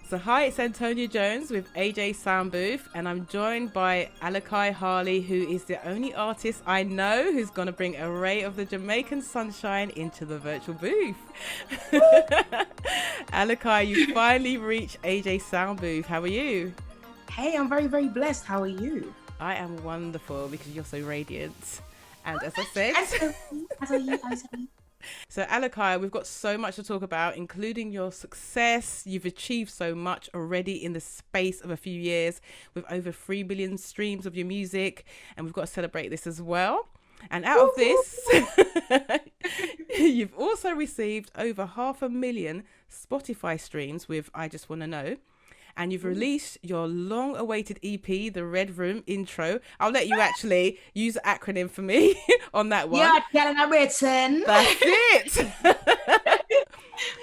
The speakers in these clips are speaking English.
So hi, it's Antonia Jones with AJ Soundbooth, and I'm joined by Alakai Harley, who is the only artist I know who's going to bring a ray of the Jamaican sunshine into the virtual booth. Alakai, you finally reached AJ Soundbooth. How are you? Hey, I'm very, very blessed. How are you? I am wonderful because you're so radiant. And as I said... As are you. So Alakai, we've got so much to talk about, including your success. You've achieved so much already in the space of a few years with over 3 billion streams of your music. And we've got to celebrate this as well. And out of this, you've also received over 500,000 Spotify streams with I Just Wanna Know. And you've released your long-awaited EP, The Red Room Intro. I'll let you actually use the acronym for me on that one. Yeah, Gyal Inna Britain. That's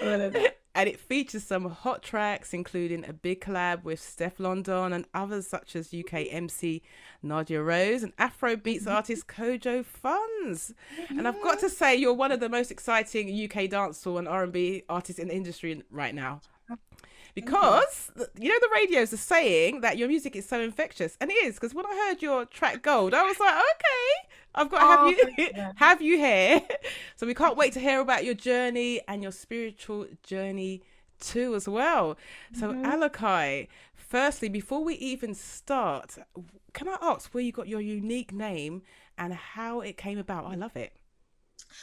it. And it features some hot tracks, including a big collab with Stefflon Don and others such as UK MC Nadia Rose and Afrobeats artist Kojo Funds. And I've got to say, you're one of the most exciting UK dancehall and R&B artists in the industry right now. Because, you know, the radios are saying that your music is so infectious. And it is, because when I heard your track Gold, I was like, okay, I've got to have you here. So we can't wait to hear about your journey and your spiritual journey too as well. So Alakai, firstly, before we even start, can I ask where you got your unique name and how it came about? I love it.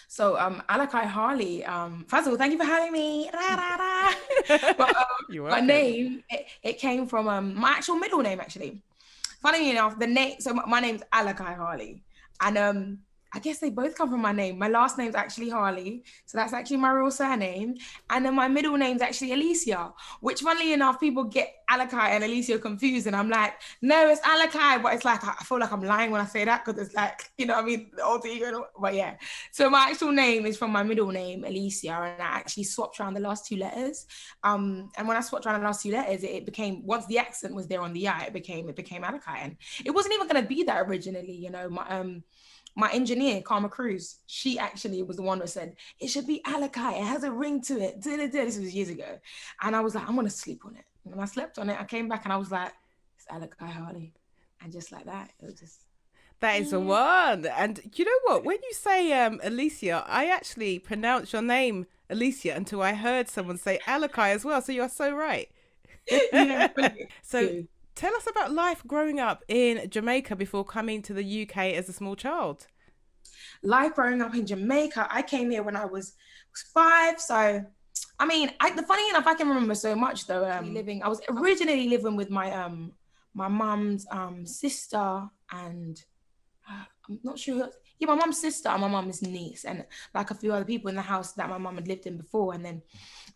So, Alakai Harley, first of all, thank you for having me. But, my name, it came from my actual middle name, actually. Funny enough, so my name's Alakai Harley. And I guess they both come from my name. My last name's actually Harley, so that's actually my real surname. And then my middle name's actually Alicia, which funnily enough, people get Alakai and Alicia confused. And I'm like, no, it's Alakai. But it's like, I feel like I'm lying when I say that because it's like, you know what I mean? The alter ego. But yeah. So my actual name is from my middle name, Alicia. And I actually swapped around the last two letters. And when I swapped around the last two letters, it became, once the accent was there on the I, it became Alakai. And it wasn't even going to be that originally, you know. My engineer, Karma Cruz, she actually was the one that said, it should be Alakai. It has a ring to it. This was years ago. And I was like, I'm going to sleep on it. And when I slept on it, I came back and I was like, it's Alakai Harley. And just like that, it was just... That is the one. And you know what? When you say Alicia, I actually pronounce your name Alicia until I heard someone say Alakai as well. So you're so right. Yeah, so... Tell us about life growing up in Jamaica before coming to the UK as a small child. Life growing up in Jamaica, I came here when I was 5. So, I mean, funny enough, I can remember so much though. I was originally living with my mum's sister and I'm not sure my mum's sister and my mum's niece and like a few other people in the house that my mum had lived in before. And then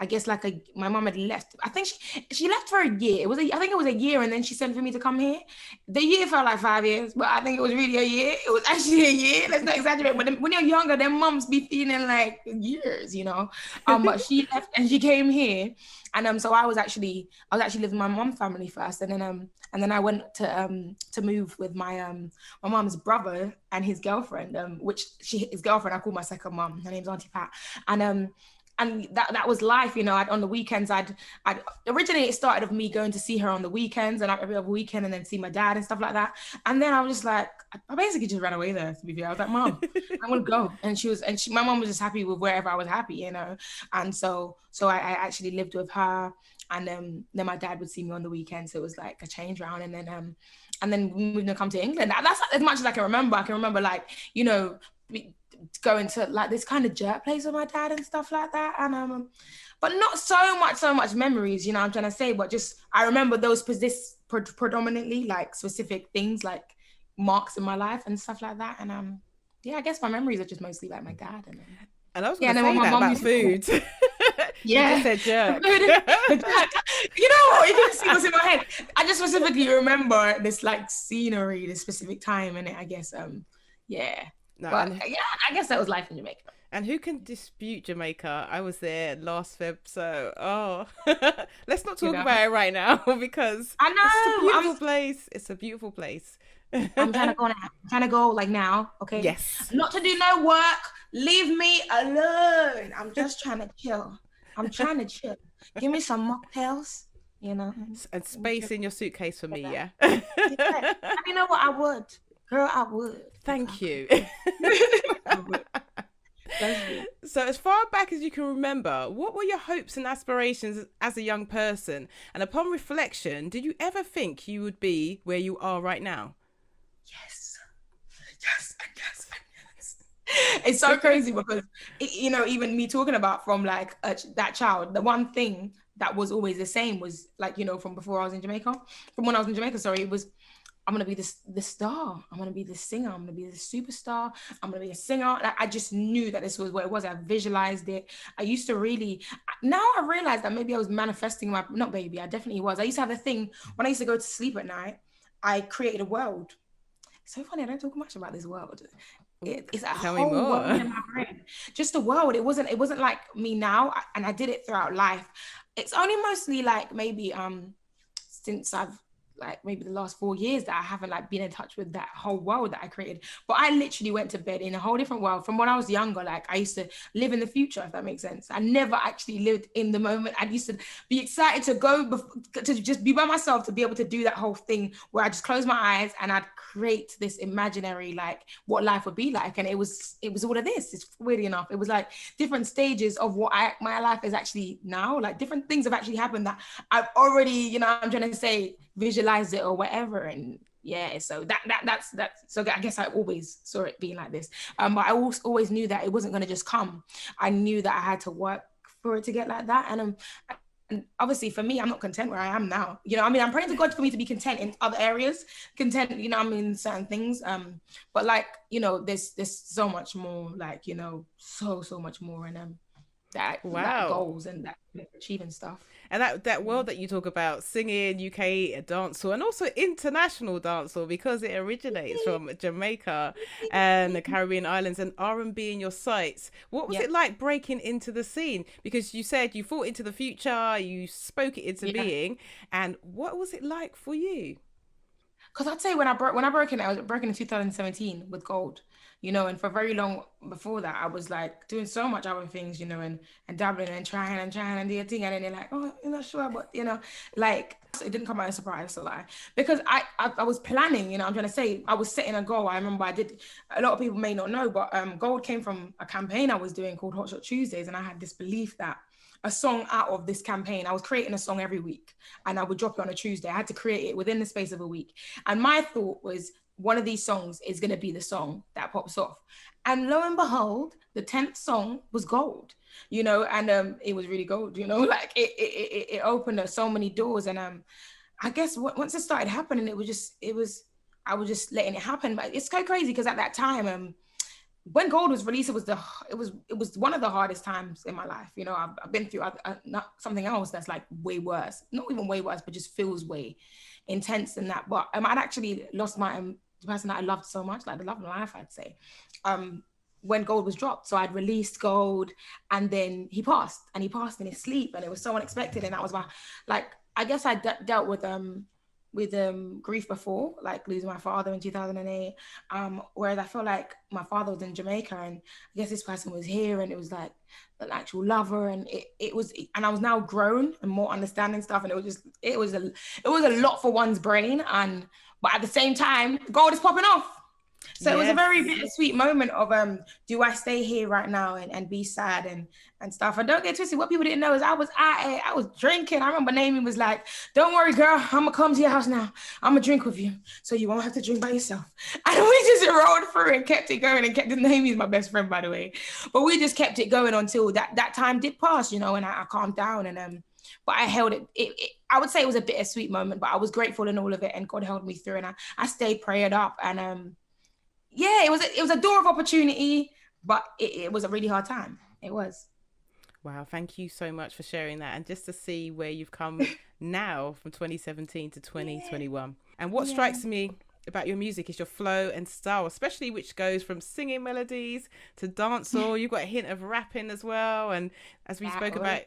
I guess like my mum had left. I think she left for a year. I think it was a year, and then she sent for me to come here. The year felt like 5 years, but I think it was really a year. It was actually a year. Let's not exaggerate. But when you're younger, then mums be feeling like years, you know. But she left and she came here, and so I was actually living with my mum's family first, and then I went to move with my mum's brother and his girlfriend, his girlfriend I call my second mum. Her name's Auntie Pat, and that was life, you know. On the weekends, I'd originally it started with me going to see her on the weekends and every other weekend, and then see my dad and stuff like that. And then I was just like, I basically just ran away there. To be fair, I was like, Mom, I want to go. And my mom was just happy with wherever I was happy, you know. And so I actually lived with her, and then my dad would see me on the weekend, so it was like a change round. And then we moved to come to England. That's as much as I can remember. I can remember, like, you know, going to like this kind of jerk place with my dad and stuff like that, and but not so much memories, you know what I'm trying to say, but just I remember those predominantly like specific things, like marks in my life and stuff like that. And yeah, I guess my memories are just mostly like my dad. And I was going to say that about food. Yeah. You just said jerk. You know what? You can see what's in my head. I just specifically remember this like scenery, this specific time in it, I guess. Yeah. No, but yeah, I guess that was life in Jamaica. And who can dispute Jamaica? I was there last Feb, so let's not talk about it right now because I know it's a beautiful place. It's a beautiful place. I'm trying to go now. I'm trying to go like now. Okay. Yes. Not to do no work. Leave me alone. I'm just trying to chill. I'm trying to chill. Give me some mocktails. you know. And space in your suitcase for me, yeah. Yeah. And you know what? I would, girl. I would. Thank you. I would. That's it. So, as far back as you can remember, what were your hopes and aspirations as a young person? And upon reflection, did you ever think you would be where you are right now? Yes, yes, and yes, and yes. It's so crazy because, you know, even me talking about from like that child, the one thing that was always the same was like, you know, from before I was in Jamaica, from when I was in Jamaica, sorry, it was, I'm gonna be the star. I'm gonna be the singer. I'm gonna be the superstar. I'm gonna be a singer. Like, I just knew that this was what it was. I visualized it. I used to really. Now I realize that maybe I was manifesting my. Not baby. I definitely was. I used to have a thing when I used to go to sleep at night. I created a world. It's so funny. I don't talk much about this world. It's a Tell me whole more. world in my brain. Just a world. It wasn't like me now, and I did it throughout life. It's only mostly like maybe since I've like maybe the last 4 years that I haven't like been in touch with that whole world that I created. But I literally went to bed in a whole different world from when I was younger. Like I used to live in the future, if that makes sense. I never actually lived in the moment. I used to be excited to go to just be by myself, to be able to do that whole thing where I just close my eyes and I'd create this imaginary like what life would be like. And it was all of this. It's weird enough. It was like different stages of what my life is actually now. Like different things have actually happened that I've already, you know, I'm trying to say, visualize it or whatever. And yeah, so that's so I guess I always saw it being like this, but I always knew that it wasn't going to just come. I knew that I had to work for it to get like that. And obviously for me, I'm not content where I am now, you know. I mean, I'm praying to God for me to be content in other areas, content, you know, I mean, certain things, but like, you know, there's so much more, like, you know, so much more. And that goals and that achieving stuff. And that world that you talk about, singing, UK dancehall, and also international dancehall, because it originates from Jamaica and the Caribbean islands, and R&B in your sights. What was it like breaking into the scene? Because you said you thought into the future, you spoke it into being, and what was it like for you? Because I'd say when I broke in, I was broken in 2017 with Gold, you know, and for very long before that, I was like doing so much other things, you know, and dabbling and trying and do a thing, and then they're like, oh, you're not sure, but you know, like it didn't come out as a surprise, so like, because I was planning, you know, I'm trying to say, I was setting a goal. I remember a lot of people may not know, but Gold came from a campaign I was doing called Hot Shot Tuesdays, and I had this belief that a song out of this campaign, I was creating a song every week and I would drop it on a Tuesday. I had to create it within the space of a week. And my thought was, one of these songs is going to be the song that pops off. And lo and behold, the 10th song was Gold, you know, and it was really gold, you know, like it opened up so many doors. And I guess once it started happening, I was just letting it happen. But it's so crazy because at that time, when Gold was released, it was one of the hardest times in my life. You know, I've been through not something else that's like way worse, not even way worse, but just feels way intense than that. But I'd actually lost the person that I loved so much, like the love of my life, I'd say, when Gold was dropped. So I'd released Gold, and then he passed in his sleep, and it was so unexpected. And that was I guess I dealt with grief before, like losing my father in 2008, whereas I feel like my father was in Jamaica, and I guess this person was here, and it was like an actual lover, and and I was now grown and more understanding stuff, and it was a lot for one's brain, but at the same time, Gold is popping off. So It was a very bittersweet moment of do I stay here right now and be sad and stuff. And don't get twisted, what people didn't know is I was drinking. I remember Naomi was like, don't worry, girl, I'm gonna come to your house now. I'm gonna drink with you, so you won't have to drink by yourself. And we just rolled through and kept it going, and Naomi's my best friend, by the way. But we just kept it going until that time did pass, you know, and I calmed down, and but I held it. I would say it was a bittersweet moment, but I was grateful in all of it, and God held me through, and I stayed prayed up, and yeah, it was a door of opportunity, but it was a really hard time. It was. Wow, thank you so much for sharing that, and just to see where you've come now from 2017 to 2021. And what strikes me about your music is your flow and style, especially which goes from singing melodies to dancehall. You've got a hint of rapping as well, and as we spoke about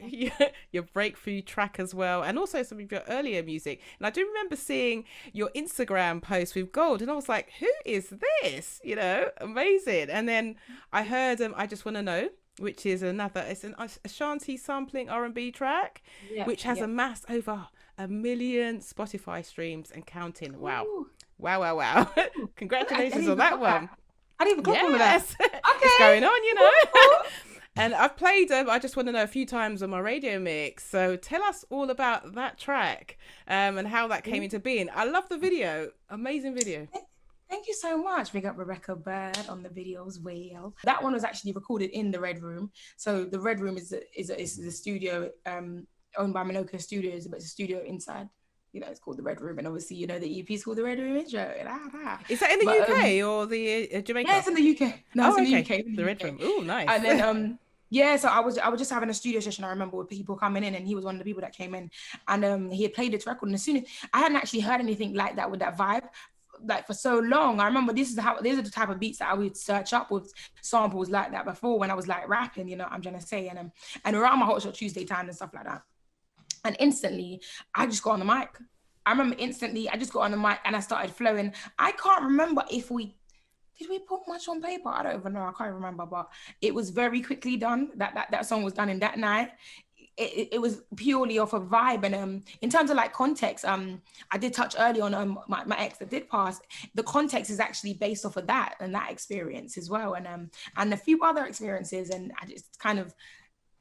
your breakthrough track as well, and also some of your earlier music. And I do remember seeing your Instagram post with Gold, and I was like, who is this? You know, amazing. And then I heard I Just Want to Know, which is it's an Ashanti sampling R&B track, which has amassed over 1 million Spotify streams and counting. Wow. Ooh. Wow. Congratulations on that one. I didn't even click on that. Okay. It's going on, you know. Ooh. And I've played I just want to know, a few times on my radio mix. So tell us all about that track and how that came into being. I love the video. Amazing video. Thank you so much. Big up Rebecca Bird on the video as well. That one was actually recorded in the Red Room. So the Red Room is the studio owned by Moelogo Studios, but it's a studio inside. You know, it's called the Red Room, and obviously, you know, the EP is called the Red Room intro. Is that in the UK or the Jamaica? Yeah, it's in the UK. No, it's in the UK. The Red Room. Oh, nice. And then yeah, so I was just having a studio session, I remember, with people coming in, and he was one of the people that came in, and he had played this record, and as soon as I hadn't actually heard anything like that with that vibe, like for so long. I remember these are the type of beats that I would search up with samples like that before when I was like rapping, you know what I'm trying to say, and around my Hot Shot Tuesday time and stuff like that. And instantly, I just got on the mic. I remember instantly, I just got on the mic and I started flowing. I can't remember if did we put much on paper? I don't even know. I can't remember, but it was very quickly done. That song was done in that night. It was purely off a vibe. And in terms of like context, I did touch early on my ex that did pass. The context is actually based off of that and that experience as well. And a few other experiences, and I just kind of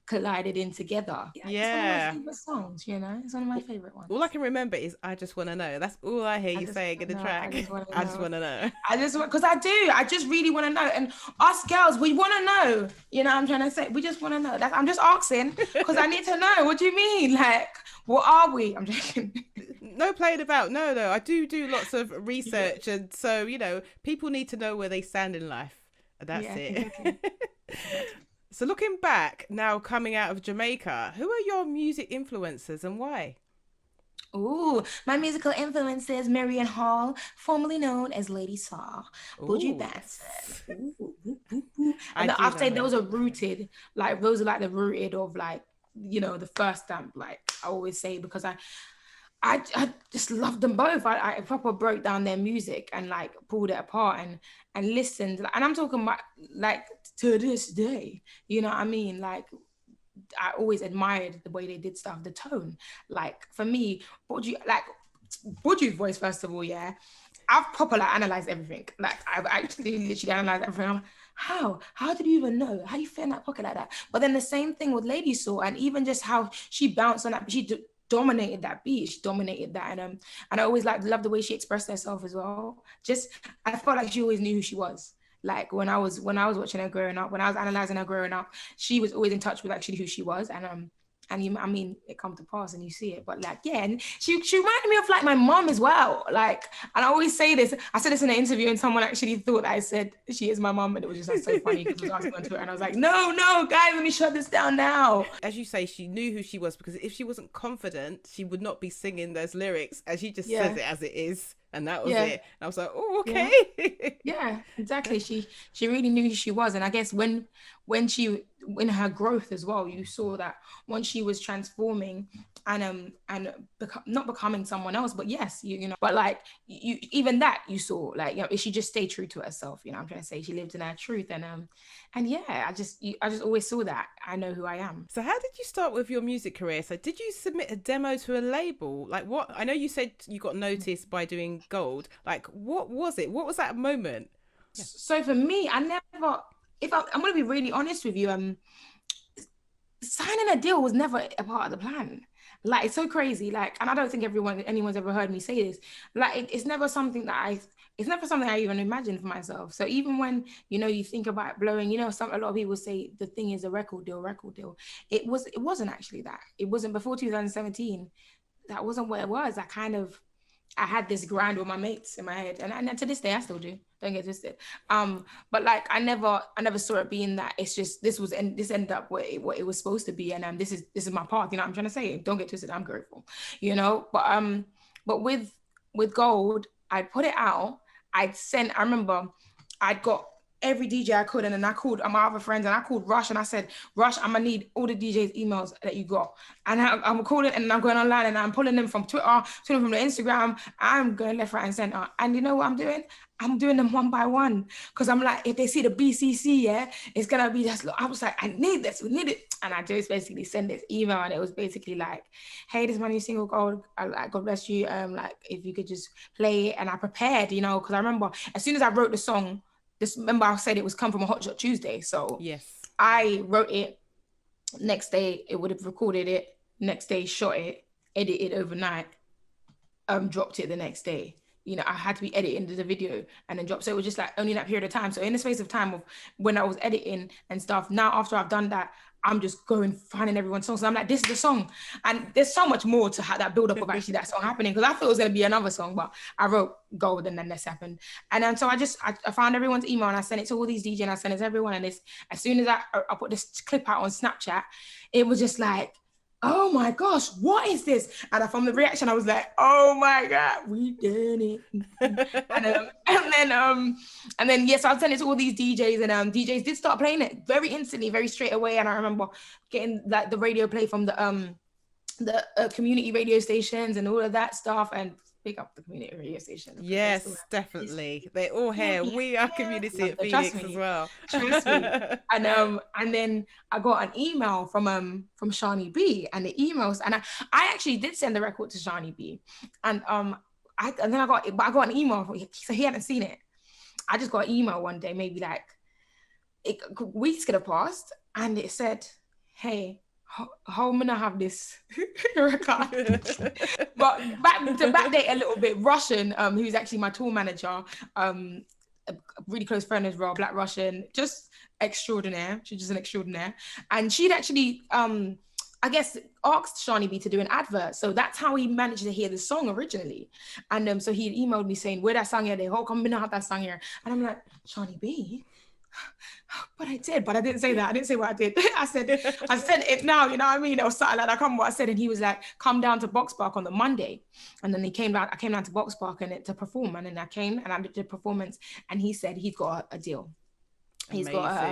collided in together. Yeah. It's one of my favorite songs, you know. It's one of my favorite ones. All I can remember is I just want to know. That's all I hear you saying in the track. I just want to know. Because I just really want to know. And us girls, we want to know. You know what I'm trying to say? We just want to know. I'm just asking because I need to know. What do you mean? Like, what are we? I'm joking. No playing about. No. I do lots of research. Yeah. And so, you know, people need to know where they stand in life. That's it. Exactly. So looking back now, coming out of Jamaica, who are your music influences and why? Ooh, my musical influences, Marian Hall, formerly known as Lady Saw, Buju Banton. And I'll say those are rooted, like those are like the rooted of like, you know, the first stamp, like I always say, because I just love them both. I proper broke down their music and like pulled it apart and listened. And I'm talking about like to this day, you know what I mean? Like I always admired the way they did stuff, the tone. Like for me, Buju's voice, first of all, yeah. I've proper like analyzed everything. Like I've actually literally analyzed everything. I'm like, how did you even know? How you fit in that pocket like that? But then the same thing with Lady Saw, and even just how she bounced on that, dominated that beat. She dominated that, and I always loved the way she expressed herself as well. Just I felt like she always knew who she was. Like when I was watching her growing up, when I was analyzing her growing up, she was always in touch with actually who she was, and I mean, it come to pass and you see it. But like, yeah, and she reminded me of like my mom as well. Like, and I always say this. I said this in an interview, and someone actually thought that I said she is my mom, and it was just like so funny because I was asking on Twitter, and I was like, no, guys, let me shut this down now. As you say, she knew who she was, because if she wasn't confident, she would not be singing those lyrics, and she just says it as it is. And that was it. And I was like, oh, okay. Yeah, exactly. She really knew who she was. And I guess when she, in her growth as well, you saw that once she was transforming and not becoming someone else, but yes, you know, but like you even that you saw, like, you know, she just stayed true to herself. You know, I'm trying to say she lived in her truth, and yeah, I just always saw that I know who I am. So how did you start with your music career? So did you submit a demo to a label? Like what? I know you said you got noticed by doing Gold. Like what was it? What was that moment? Yeah. So for me, I never. I'm going to be really honest with you, signing a deal was never a part of the plan. Like, it's so crazy. Like, and I don't think anyone's ever heard me say this. Like, it's never something I even imagined for myself. So even when, you know, you think about blowing, you know, a lot of people say the thing is a record deal. It wasn't actually that. It wasn't before 2017. That wasn't what it was. I had this grind with my mates in my head, and to this day I still do. Don't get twisted. But like I never saw it being that. It's just this ended up what it was supposed to be, and this is my path. You know what I'm trying to say? Don't get twisted. I'm grateful. You know, but with Gold, I'd put it out. I remember I'd got every DJ I could, and then I called my other friends, and I called Rush, and I said, Rush, I'm gonna need all the DJs' emails that you got, and I'm calling, and I'm going online, and I'm pulling them from Twitter, pulling them from the Instagram. I'm going left, right, and center, and you know what I'm doing? I'm doing them one by one, because I'm like, if they see the BCC, yeah, it's gonna be just. I was like, I need this, we need it, and I just basically sent this email, and it was basically like, hey, this is my new single, God bless you, like if you could just play it, and I prepared, you know, because I remember as soon as I wrote the song. Remember I said it was come from a Hot Shot Tuesday. So yes, I wrote it. Next day, it would have recorded it. Next day, shot it, edited overnight, dropped it the next day. You know, I had to be editing the video and then drop. So it was just like only that period of time. So in the space of time of when I was editing and stuff, now after I've done that, I'm just going finding everyone's songs. So I'm like, this is the song. And there's so much more to that build up of actually that song happening. Because I thought it was going to be another song, but I wrote Gold and then this happened. And then so I found everyone's email and I sent it to all these DJs and I sent it to everyone. And this, as soon as I put this clip out on Snapchat, it was just like, oh my gosh, what is this? And from the reaction, I was like, oh my God, we did it. and then yes, I sent it to all these DJs and DJs did start playing it very instantly, very straight away. And I remember getting like the radio play from the community radio stations and all of that stuff. And pick up the community radio station. Yes, definitely. They're all here. We are community at Phoenix as well. Trust me. And then I got an email from Shani B, and the emails, and I actually did send the record to Shani B, and I got an email, so he hadn't seen it. I just got an email one day, maybe like weeks could have passed, and it said, "Hey, how am I gonna have this record?" But to backdate a little bit, Russian, who's actually my tour manager, a really close friend as well, Black Russian, just extraordinaire. She's just an extraordinaire. And she'd actually, I guess, asked Shani B to do an advert. So that's how he managed to hear the song originally. And so he emailed me saying, where that song here? They how come we not have that song here? And I'm like, Shani B? But I didn't say that. I didn't say what I did. I said it now, you know what I mean? It was something like that. I can't remember what I said. And he was like, come down to Box Park on the Monday. And then I came down to Box Park to perform. And then I came and I did the performance. And he said he's got a deal. He's got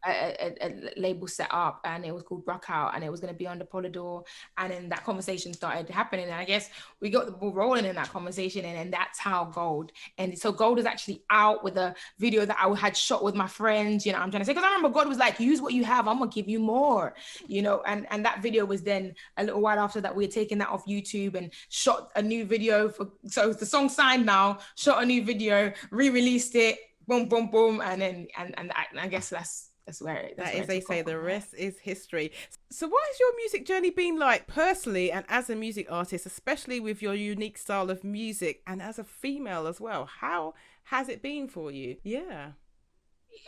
a label set up, and it was called Rock Out, and it was going to be under Polydor. And then that conversation started happening, and I guess we got the ball rolling in that conversation, and that's how Gold. And so Gold is actually out with a video that I had shot with my friends, you know, I'm trying to say, because I remember God was like, use what you have, I'm going to give you more, you know, and that video was then a little while after that, we had taken that off YouTube and shot a new video so the song signed now, shot a new video, re-released it, boom, boom, boom, and then and I guess that's where it. That's that where is, they say, the rest is history. So, what has your music journey been like personally, and as a music artist, especially with your unique style of music, and as a female as well? How has it been for you? Yeah,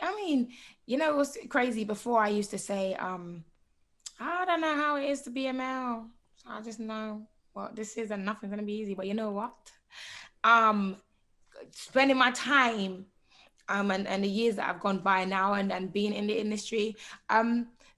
I mean, you know, it was crazy. Before I used to say, I don't know how it is to be a male. So I just know, well, this is and nothing's gonna be easy. But you know what? Spending my time. And the years that I've gone by now and being in the industry,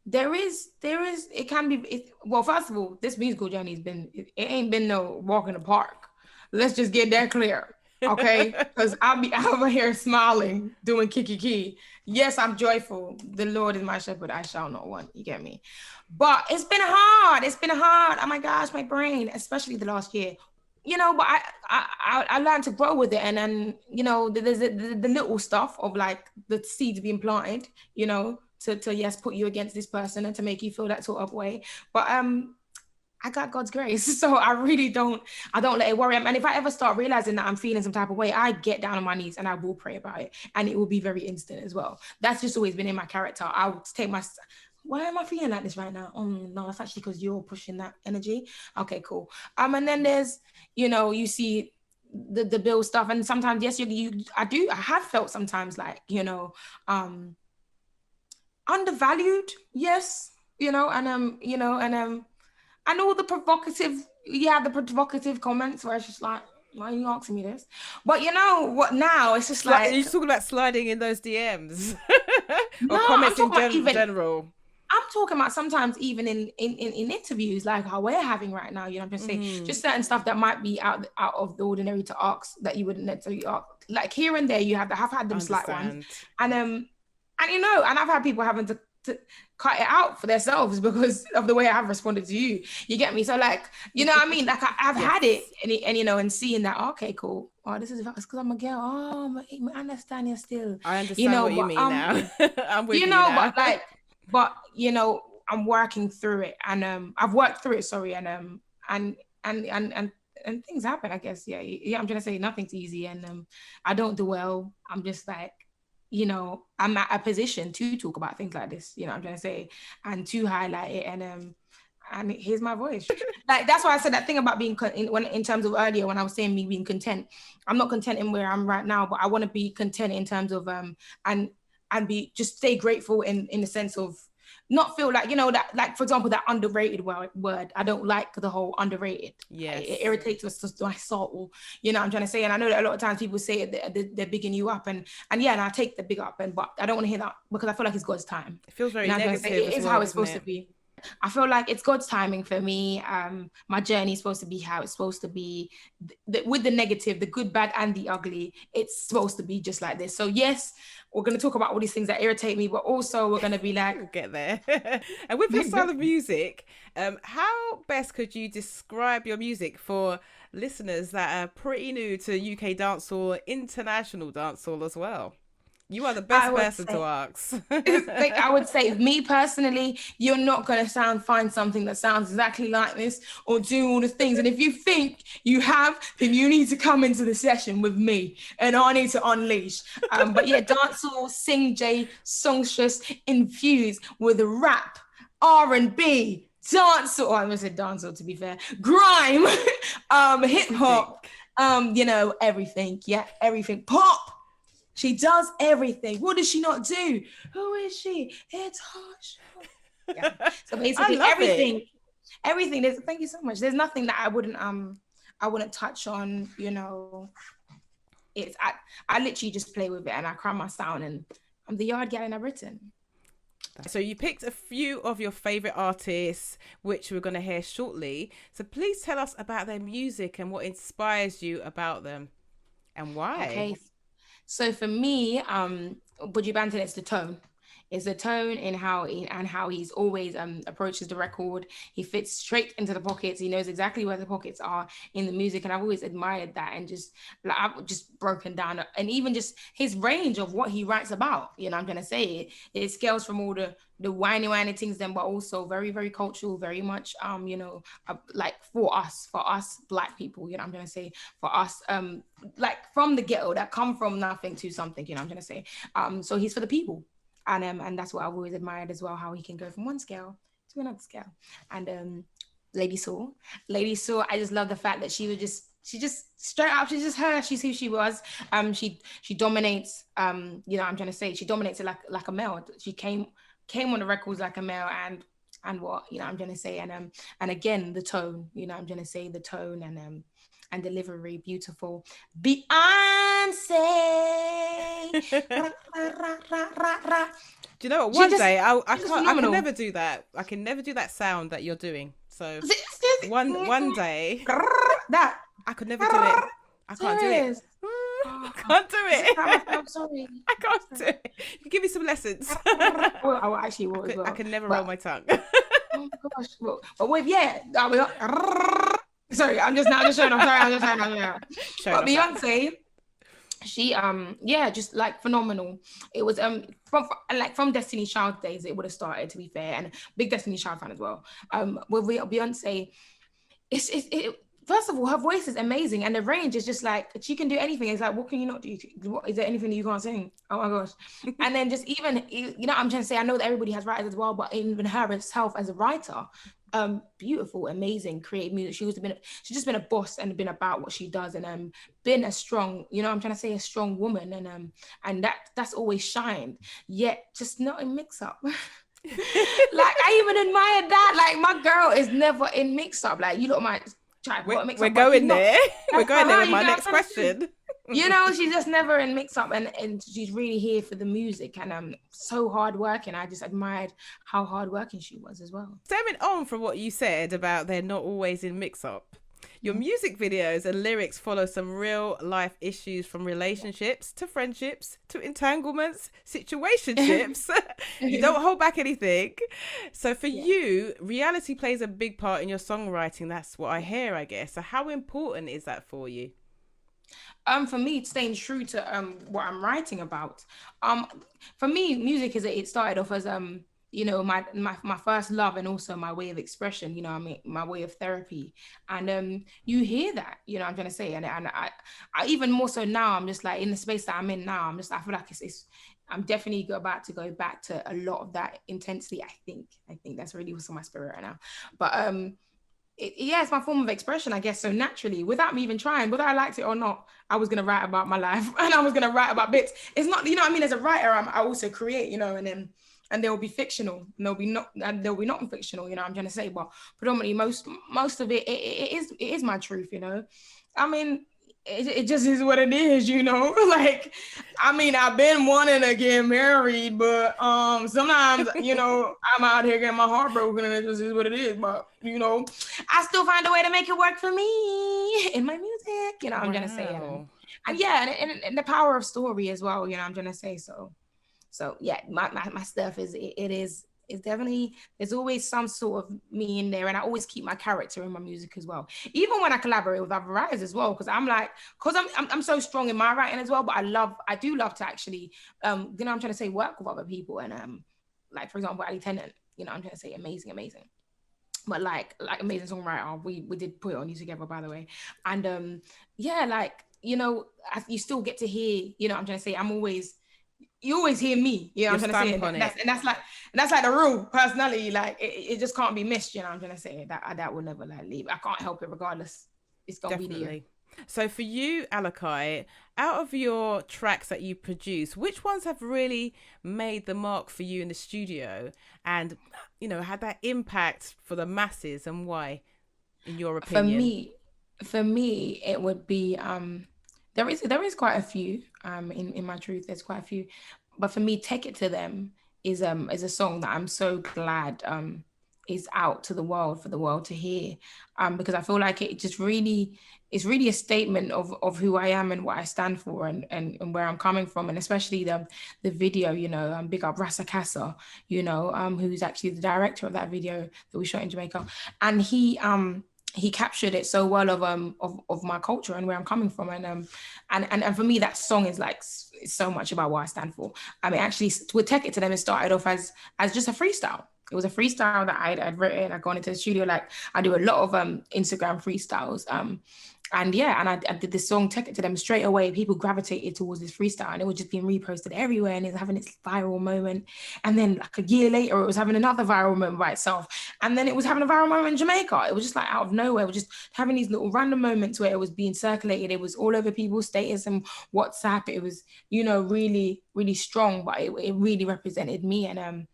there is, it can be, well, first of all, this musical journey it ain't been no walk in the park. Let's just get that clear, okay? Because I'll be over here smiling, doing kiki. Yes, I'm joyful. The Lord is my shepherd, I shall not want, you get me? But it's been hard. Oh my gosh, my brain, especially the last year. You know, but I learned to grow with it, and then, you know, there's the little stuff of like the seeds being planted, you know, to yes, put you against this person and to make you feel that sort of way. But I got God's grace, so I don't let it worry. And if I ever start realizing that I'm feeling some type of way, I get down on my knees and I will pray about it, and it will be very instant as well. That's just always been in my character. I would take why am I feeling like this right now? Oh no, that's actually because you're pushing that energy. Okay, cool. And then there's, you know, you see the bill stuff, and sometimes yes, I have felt sometimes like, you know, undervalued. Yes, you know, and you know, and all the provocative comments where it's just like, why are you asking me this? But you know what? Now it's just like, you're talking about sliding in those DMs or no, comments in general. I'm talking about sometimes even in interviews like how we're having right now, you know, I'm just saying just certain stuff that might be out of the ordinary to ask that you wouldn't necessarily ask. Like here and there, you have had them slight ones, and you know, and I've had people having to cut it out for themselves because of the way I have responded to you. You get me? So like, you know what I mean? Like I've had it, and you know, and seeing that, okay, cool. Oh, this is because I'm a girl. Oh, I understand you still. I understand, you know, what you mean now. I'm with you know, now. but you know, I'm working through it, and I've worked through it. Sorry, and things happen. I guess, yeah. I'm trying to say nothing's easy, and I don't do well. I'm just like, you know, I'm at a position to talk about things like this. You know, I'm trying to say, and to highlight it, and here's my voice. Like that's why I said that thing about being in terms of earlier when I was saying me being content. I'm not content in where I'm right now, but I want to be content in terms of and be just stay grateful in the sense of not feel like, you know, that like for example that underrated word. I don't like the whole underrated. Yes, it irritates my soul. You know what I'm trying to say, and I know that a lot of times people say it, they're bigging you up, and yeah, and I take the big up, but I don't want to hear that because I feel like it's God's time. It feels very negative. It is how it's supposed to be. I feel like it's God's timing for me. My journey is supposed to be how it's supposed to be, with the negative, the good, bad, and the ugly. It's supposed to be just like this. So yes, we're going to talk about all these things that irritate me, but also we're going to be like, we'll get there. And with your style of music, how best could you describe your music for listeners that are pretty new to UK dancehall, international dancehall as well? You are the best person to ask. Like, I would say, me personally, you're not going to find something that sounds exactly like this or do all the things. And if you think you have, then you need to come into the session with me and I need to unleash. But yeah, dancehall, sing J, songstress, infused with rap, R&B, dancehall. I almost said dancehall to be fair. Grime, hip hop, you know, everything. Yeah, everything. Pop. She does everything. What does she not do? Who is she? It's Hot Shot. Yeah. So basically everything. Thank you so much. There's nothing that I wouldn't touch on, you know. I literally just play with it and I cry my sound, and I'm the yard Gyal Inna Britain. So you picked a few of your favorite artists, which we're going to hear shortly. So please tell us about their music and what inspires you about them and why. Okay. So for me, Buju Banton, it's the tone. It's the tone in how he's always approaches the record. He fits straight into the pockets. He knows exactly where the pockets are in the music, and I've always admired that. And just like I've just broken down, and even just his range of what he writes about. You know, I'm gonna say it scales from all the whiny things, then, but also very, very cultural, very much you know, like for us Black people. You know, I'm gonna say for us like from the ghetto that come from nothing to something. You know, I'm gonna say so he's for the people. And that's what I've always admired as well, how he can go from one scale to another scale. And Lady Saw, I just love the fact that she just straight up, she's just her, she's who she was. She dominates, you know, I'm trying to say, she dominates it like a male. She came on the records like a male, and what, you know, I'm trying to say, and again, the tone, you know, I'm trying to say the tone and delivery, beautiful. Beyonce. Do you know what? One day I can never do that. I can never do that sound that you're doing. So one day that I could never do it. I can't do it. I can't do it. I'm sorry. I can't do it. You can give me some lessons. Well, I actually will as well. I can never roll my tongue. Oh my gosh. But with sorry, I'm just showing off. Sorry, I'm just showing off. But Beyonce, she just like phenomenal. It was from Destiny's Child days it would have started, to be fair, and big Destiny's Child fan as well. With Beyonce, it first of all, her voice is amazing, and the range is just like, she can do anything. It's like, what can you not do? Is there anything that you can't sing? Oh my gosh. And then just even, you know, I'm trying to say, I know that everybody has writers as well, but even her herself as a writer, beautiful, amazing, creative music. She's just been a boss and been about what she does, and been a strong, you know, I'm trying to say, a strong woman, and that's always shined, yet just not in mix up. Like, I even admire that. Like, my girl is never in mix up. Like, you lot might try. We're going there. We're going there with my next question. You know, she's just never in mix up, and she's really here for the music, and so hardworking. I just admired how hardworking she was as well. Stemming on from what you said about they're not always in mix up, your music videos and lyrics follow some real life issues, from relationships to friendships to entanglements, situationships. You don't hold back anything. So for you, reality plays a big part in your songwriting. That's what I hear, I guess. So how important is that for you? For me, staying true to what I'm writing about. For me, music it started off as you know, my first love, and also my way of expression, you know, I mean, my way of therapy. And you hear that, you know, I'm trying to say, and I even more so now, I'm just like, in the space that I'm in now, I feel like it's I'm definitely about to go back to a lot of that intensely. I think that's really what's on my spirit right now. But yeah, it's my form of expression, I guess. So naturally, without me even trying, whether I liked it or not, I was gonna write about my life, and I was gonna write about bits. It's not, you know what I mean? As a writer, I also create, you know, and there will be fictional, and there'll be not fictional, you know what I'm trying to say. But predominantly, most of it is my truth, you know. I mean, it just is what it is, you know. Like, I mean, I've been wanting to get married, but sometimes, you know, I'm out here getting my heart broken, and it just is what it is. But you know, I still find a way to make it work for me in my music, you know. I'm trying to say, and yeah, and the power of story as well, you know. I'm trying to say, so yeah, my stuff is definitely, there's always some sort of me in there, and I always keep my character in my music as well, even when I collaborate with other writers as well, because I'm so strong in my writing as well. But I do love to actually you know, I'm trying to say, work with other people, and like, for example, Ali Tennant, you know, I'm trying to say, amazing, but like amazing songwriter. We did put it on You Together, by the way. And yeah, like, you know, you still get to hear, you know, I'm trying to say, you always hear me, you know what I'm trying to say, and that's like the real personality, like it just can't be missed, you know what I'm trying to say. That will never like leave. I can't help it regardless. It's gonna be there. So for you, Alakai, out of your tracks that you produce, which ones have really made the mark for you in the studio, and you know, had that impact for the masses, and why, in your opinion? For me, it would be there is quite a few in my truth. There's quite a few, but for me, Take It to Them is a song that I'm so glad is out to the world, for the world to hear, because I feel like it just really, it's really a statement of who I am and what I stand for, and where I'm coming from, and especially the video, you know, big up Rasa Casa, you know, who's actually the director of that video that we shot in Jamaica, and he captured it so well of my culture and where I'm coming from, and for me, that song is like, it's so much about what I stand for. I mean, actually, with Take It to Them, it started off as just a freestyle. It was a freestyle that I'd written. I'd gone into the studio, like I do a lot of Instagram freestyles. And yeah, and I did this song, Take It to Them, straight away. People gravitated towards this freestyle, and it was just being reposted everywhere, and it was having its viral moment. And then like a year later, it was having another viral moment by itself. And then it was having a viral moment in Jamaica. It was just like out of nowhere. It was just having these little random moments where it was being circulated. It was all over people's status and WhatsApp. It was, you know, really, really strong, but it really represented me. And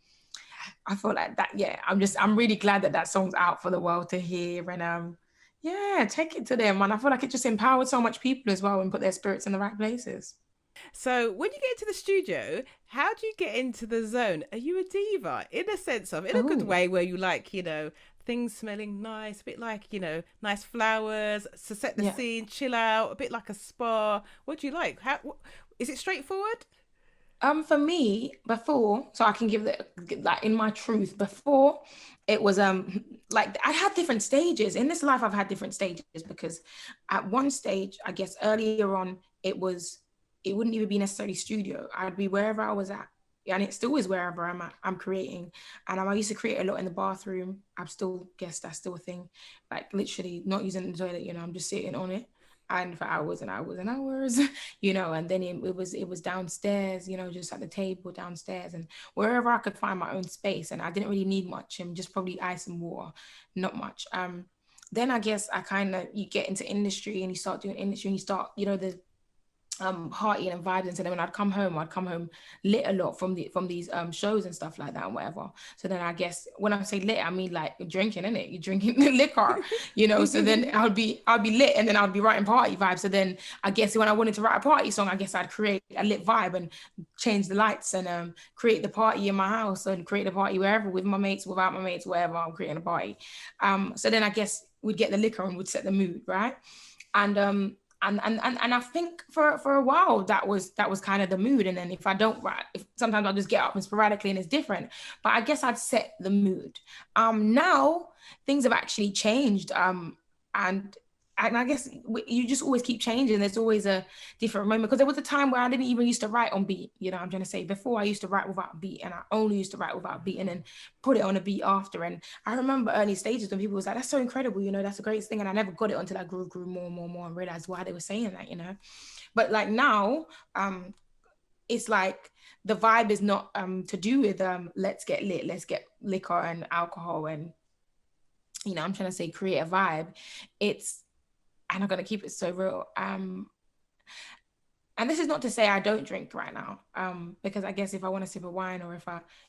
I feel like that, yeah, I'm really glad that song's out for the world to hear. And yeah, Take It to Them. And I feel like it just empowered so much people as well, and put their spirits in the right places. So when you get into the studio, how do you get into the zone? Are you a diva, in a sense of, in a good way, where you like, you know, things smelling nice, a bit like, you know, nice flowers to set the scene, chill out, a bit like a spa? What do you like? Is it straightforward? For me, before, so I can give like in my truth, before it was like I had different stages. In this life, I've had different stages, because at one stage, I guess earlier on, it wouldn't even be necessarily studio. I'd be wherever I was at. And it still is wherever I'm at, I'm creating. And I used to create a lot in the bathroom. I'm still, guess that's still a thing. Like literally not using the toilet, you know, I'm just sitting on it, and for hours and hours and hours, you know. And then it was downstairs, you know, just at the table downstairs, and wherever I could find my own space. And I didn't really need much, and just probably ice and water, not much. Then I guess you get into industry, and you start doing industry, and you start, you know, partying and vibing. So then when I'd come home lit a lot from these shows and stuff like that and whatever. So then I guess when I say lit, I mean like drinking, innit? You're drinking the liquor, you know. So then I'd be lit, and then I'd be writing party vibes. So then I guess when I wanted to write a party song, I guess I'd create a lit vibe and change the lights and create the party in my house and create the party wherever, with my mates, without my mates, wherever. I'm creating a party. So then I guess we'd get the liquor and would set the mood, right? And I think for a while that was kind of the mood. And then if I don't write, sometimes I'll just get up and sporadically and it's different. But I guess I'd set the mood. Now things have actually changed. And I guess you just always keep changing. There's always a different moment, because there was a time where I didn't even used to write on beat. You know what I'm trying to say? Before, I used to write without a beat, and I only used to write without a beat and then put it on a beat after. And I remember early stages when people was like, that's so incredible, you know, that's the greatest thing. And I never got it until I grew more and realized why they were saying that, you know. But like now, it's like the vibe is not to do with let's get lit, let's get liquor and alcohol and, you know, I'm trying to say create a vibe. And I'm going to keep it so real. And this is not to say I don't drink right now, because I guess if I want to sip a wine, or if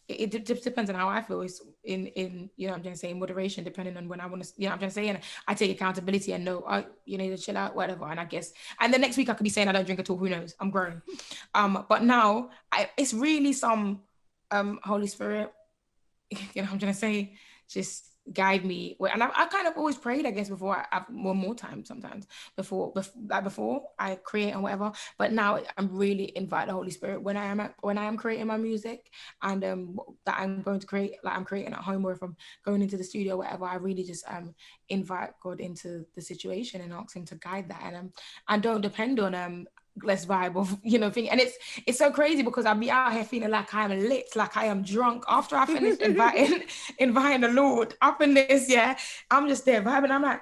it depends on how I feel. It's in you know, I'm trying to say, in moderation, depending on when I want to, you know, I'm trying to say, and I take accountability and know, you need to chill out, whatever. And I guess, and the next week I could be saying I don't drink at all. Who knows? I'm grown. But now it's really some Holy Spirit, you know, I'm trying to say, just guide me. And I kind of always prayed, I guess, before more time sometimes before I create and whatever. But now I'm really invite the Holy Spirit when I am creating my music, and that I'm going to create, like I'm creating at home, or if I'm going into the studio or whatever, I really just invite God into the situation and ask him to guide that, and I don't depend on less vibe of, you know, thing. And it's so crazy, because I'll be out here feeling like I am lit, like I am drunk after I finished inviting the Lord up in this. Yeah, I'm just there vibing. I'm like,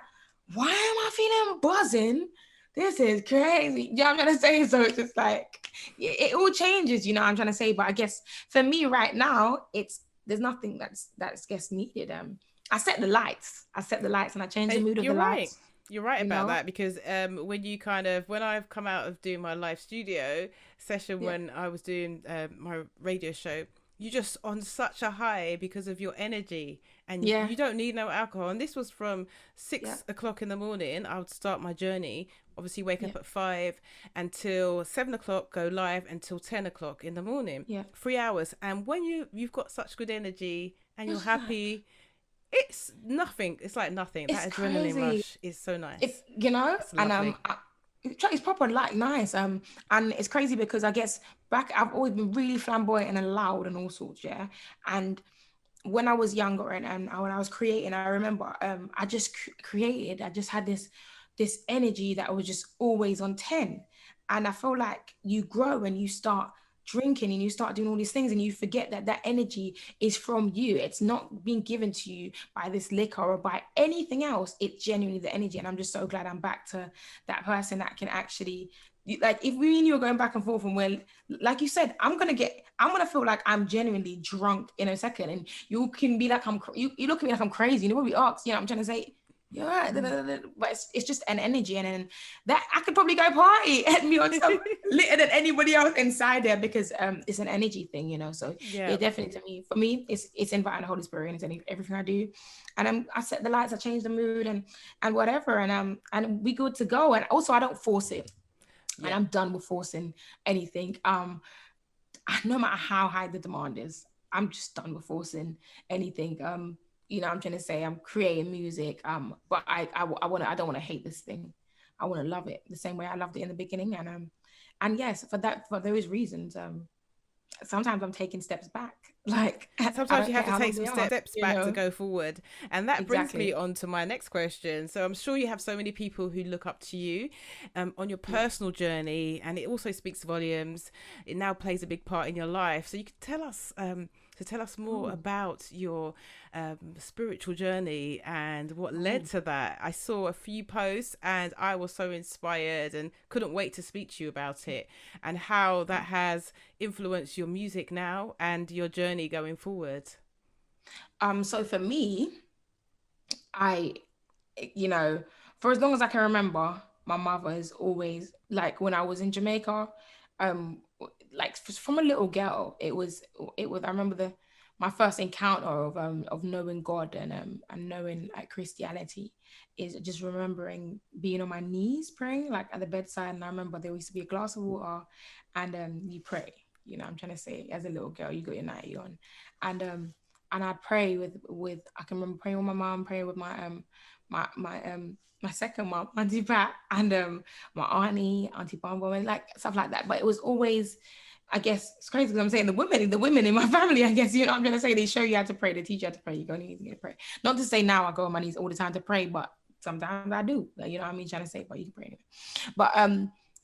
why am I feeling buzzing? This is crazy. Yeah, I'm trying to say. So it's just like it all changes, you know. I'm trying to say, but I guess for me right now, there's nothing that's gets needed. I set the lights, and I change the mood of the lights. You're right about that, because when I've come out of doing my live studio session, when I was doing my radio show, you're just on such a high because of your energy, and you don't need no alcohol. And this was from 6 o'clock in the morning. I would start my journey, obviously wake up at 5 until 7 o'clock, go live until 10 o'clock in the morning. 3 hours. And when you've got such good energy and you're happy, it's nothing. It's like nothing. That adrenaline rush is so nice. You know, and it's proper like nice. And it's crazy because I guess I've always been really flamboyant and loud and all sorts. Yeah, and when I was younger and when I was creating, I remember I just created. I just had this energy that was just always on 10, and I feel like you grow and you start drinking and you start doing all these things and you forget that energy is from you. It's not being given to you by this liquor or by anything else. It's genuinely the energy. And I'm just so glad I'm back to that person that can actually, like, if me and you are going back and forth, and we're, like you said, I'm gonna feel like I'm genuinely drunk in a second, and you can be like, you look at me like I'm crazy, and you probably ask, you know, I'm trying to say, you're right, but it's just an energy, and then that I could probably go party and be on some litter than anybody else inside there, because it's an energy thing, you know. So yeah, definitely for me, it's inviting the Holy Spirit into everything I do, and I set the lights, I change the mood, and whatever, and we good to go. And also I don't force it, and I'm done with forcing anything. No matter how high the demand is, I'm just done with forcing anything. You know, I'm trying to say, I'm creating music, but I don't want to hate this thing. I want to love it the same way I loved it in the beginning, and yes, for those reasons, sometimes I'm taking steps back. Like sometimes you have to take some steps back to go forward, and that brings me on to my next question. So I'm sure you have so many people who look up to you on your personal journey, and it also speaks volumes. It now plays a big part in your life. So you could tell us more about your spiritual journey and what led to that. I saw a few posts and I was so inspired and couldn't wait to speak to you about it, and how that has influenced your music now and your journey going forward. So for me, I, you know, for as long as I can remember, my mother has always, like when I was in Jamaica, like from a little girl, it was I remember my first encounter of knowing God and knowing like Christianity is just remembering being on my knees praying like at the bedside. And I remember there used to be a glass of water and you pray, you know, I'm trying to say, as a little girl, you got your nightie on, and I'd pray with I can remember praying with my mom, praying with my second mom, Auntie Pat, and my Auntie Bombo, and like stuff like that. But it was always, I guess it's crazy because I'm saying the women in my family, I guess, you know, I'm gonna say they show you how to pray, they teach you how to pray, you go on your knees and pray. Not to say now I go on my knees all the time to pray, but sometimes I do, like, you know what I mean, trying to say, but you can pray anyway. But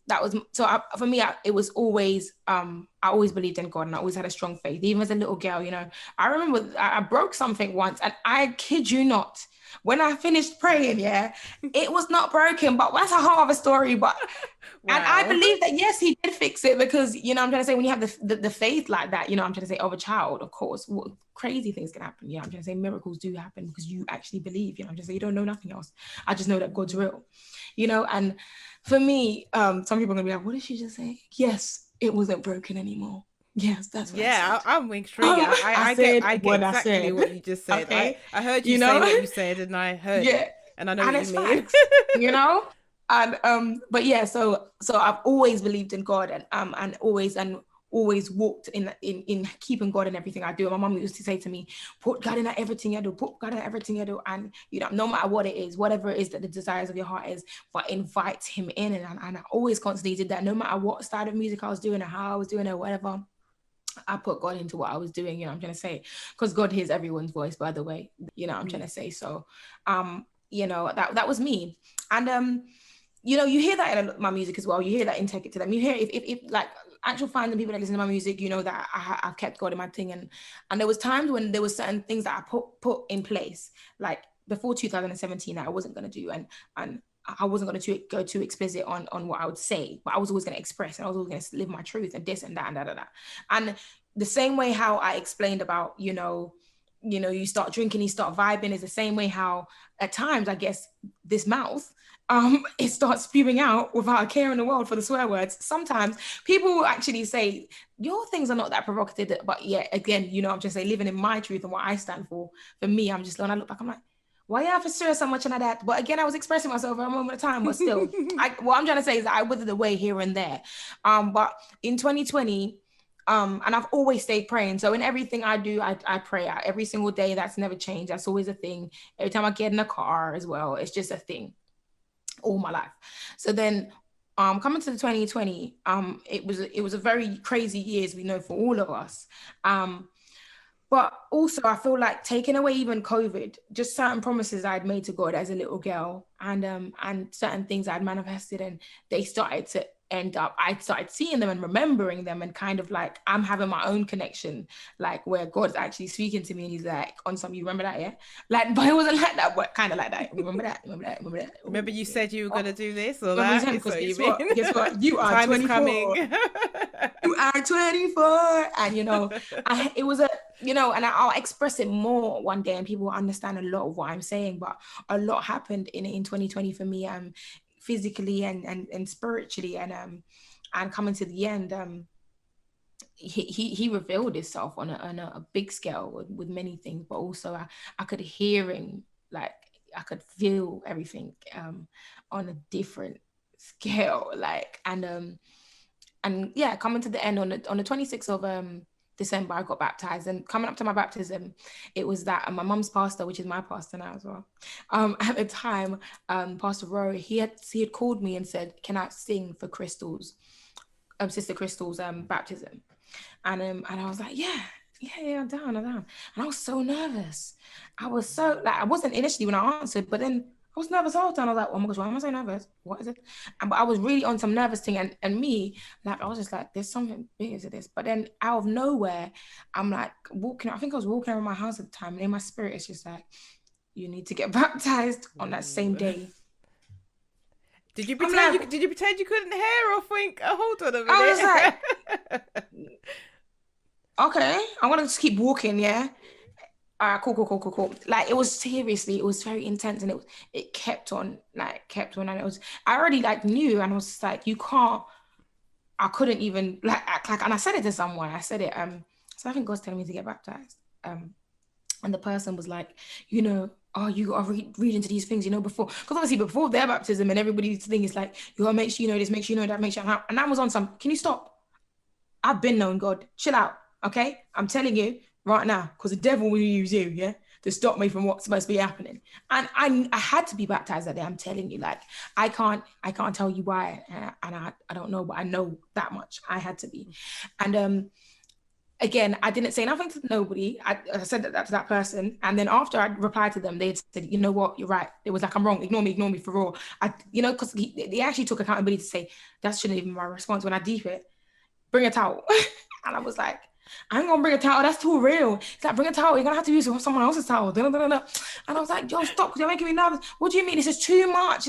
that was, so for me, it was always, I always believed in God and I always had a strong faith, even as a little girl, you know. I remember I broke something once and I kid you not, when I finished praying, yeah, it was not broken, but that's a whole other story. But wow. And I believe that, yes, he did fix it because, you know, I'm trying to say, when you have the faith like that, you know, I'm trying to say, of a child, of course, crazy things can happen. Yeah, I'm trying to say miracles do happen because you actually believe, you know, I'm just saying, you don't know nothing else. I just know that God's real, you know. And for me, some people are going to be like, what did she just say? Yes, it wasn't broken anymore. Yes, that's what I said. I'm intrigued. I get exactly what you just said. Okay. I heard you say what you said, and I heard it, and I know what you mean. You know, and but yeah, so I've always believed in God, and always walked in keeping God in everything I do. And my mom used to say to me, "Put God in everything you do. Put God in everything you do." And you know, no matter what it is, whatever it is that the desires of your heart is, but invite Him in. And I always constantly did that, no matter what style of music I was doing or how I was doing it or whatever. I put God into what I was doing, you know, I'm trying to say, because God hears everyone's voice, by the way, you know, I'm trying to say. So, you know, that was me. And, you know, you hear that in my music as well. You hear that in Take It to Them. You hear if like actual fans and people that listen to my music, you know, that I've kept God in my thing. And there was times when there was certain things that I put in place, like before 2017 that I wasn't going to do. And I wasn't going to go too explicit on what I would say, but I was always going to express, and I was always going to live my truth and this and that and that. And the same way how I explained about, you know, you start drinking, you start vibing, is the same way how at times, I guess, this mouth, it starts spewing out without a care in the world for the swear words. Sometimes people will actually say, your things are not that provocative, but yeah, again, you know, I'm just saying, living in my truth and what I stand for me, I'm just, when I look back, I'm like, why you have to stir so much into that? But again, I was expressing myself for a moment of time, but still, what I'm trying to say is that I withered away here and there. But in 2020, and I've always stayed praying. So in everything I do, I pray out every single day. That's never changed. That's always a thing. Every time I get in a car as well, it's just a thing all my life. So then coming to the 2020, it was a very crazy year, as we know, for all of us. But also, I feel like taking away even COVID, just certain promises I'd made to God as a little girl, and certain things I'd manifested, and they started to end up, I started seeing them and remembering them, and kind of like I'm having my own connection, like where God's actually speaking to me, and He's like on some, you remember that, yeah? Like, but it wasn't like that, but kind of like that. Remember that? Remember you said you were gonna do this or that? Guess what? You are 24. You are 24, and you know, it was a, you know, and I'll express it more one day, and people will understand a lot of what I'm saying. But a lot happened in 2020 for me, physically and spiritually, and coming to the end, he revealed himself on a big scale with many things, but also I could hear him, like I could feel everything on a different scale, like, and yeah, coming to the end on the 26th of December, I got baptized. And coming up to my baptism, it was that my mum's pastor, which is my pastor now as well, at the time, Pastor Rory, he had called me and said, can I sing for Crystal's, Sister Crystal's baptism? And I was like, yeah, I'm down. And I was so nervous. I was so, like, I wasn't initially when I answered, but then I was nervous all the time. I was like, oh my gosh, why am I so nervous? What is it? But I was really on some nervous thing. And me, like, I was just like, there's something bigger to this. But then out of nowhere, I'm like walking, I think I was walking around my house at the time. And in my spirit, it's just like, you need to get baptized on that same day. Did you pretend you couldn't hear or think? Oh, hold on a minute. I was like, okay, I'm going to just keep walking, yeah? Cool. Like it was very intense, and it kept on, and it was, I already like knew, and I was just like, I couldn't even like act like, and I said it to someone. I said it, so I think God's telling me to get baptized. And the person was like, oh, you gotta read into these things, before, because obviously before their baptism and everybody's thing is like, you gotta make sure you know this, make sure you know that, make sure. And I was on some, can you stop? I've been known God. Chill out, okay? I'm telling you right now, because the devil will use you, yeah, to stop me from what's supposed to be happening. And I had to be baptized that day. I'm telling you, like, I can't tell you why, and I don't know, but I know that much. I had to be, and again, I didn't say nothing to nobody. I said that to that person, and then after I replied to them, they said, "You know what? You're right." It was like, "I'm wrong. Ignore me for real." Because they actually took accountability to say that shouldn't even be my response. When I deep it, bring a towel. And I was like, I ain't gonna bring a towel, that's too real. It's like, bring a towel, you're gonna have to use someone else's towel. And I was like, yo, stop, because you're making me nervous. What do you mean? This is too much,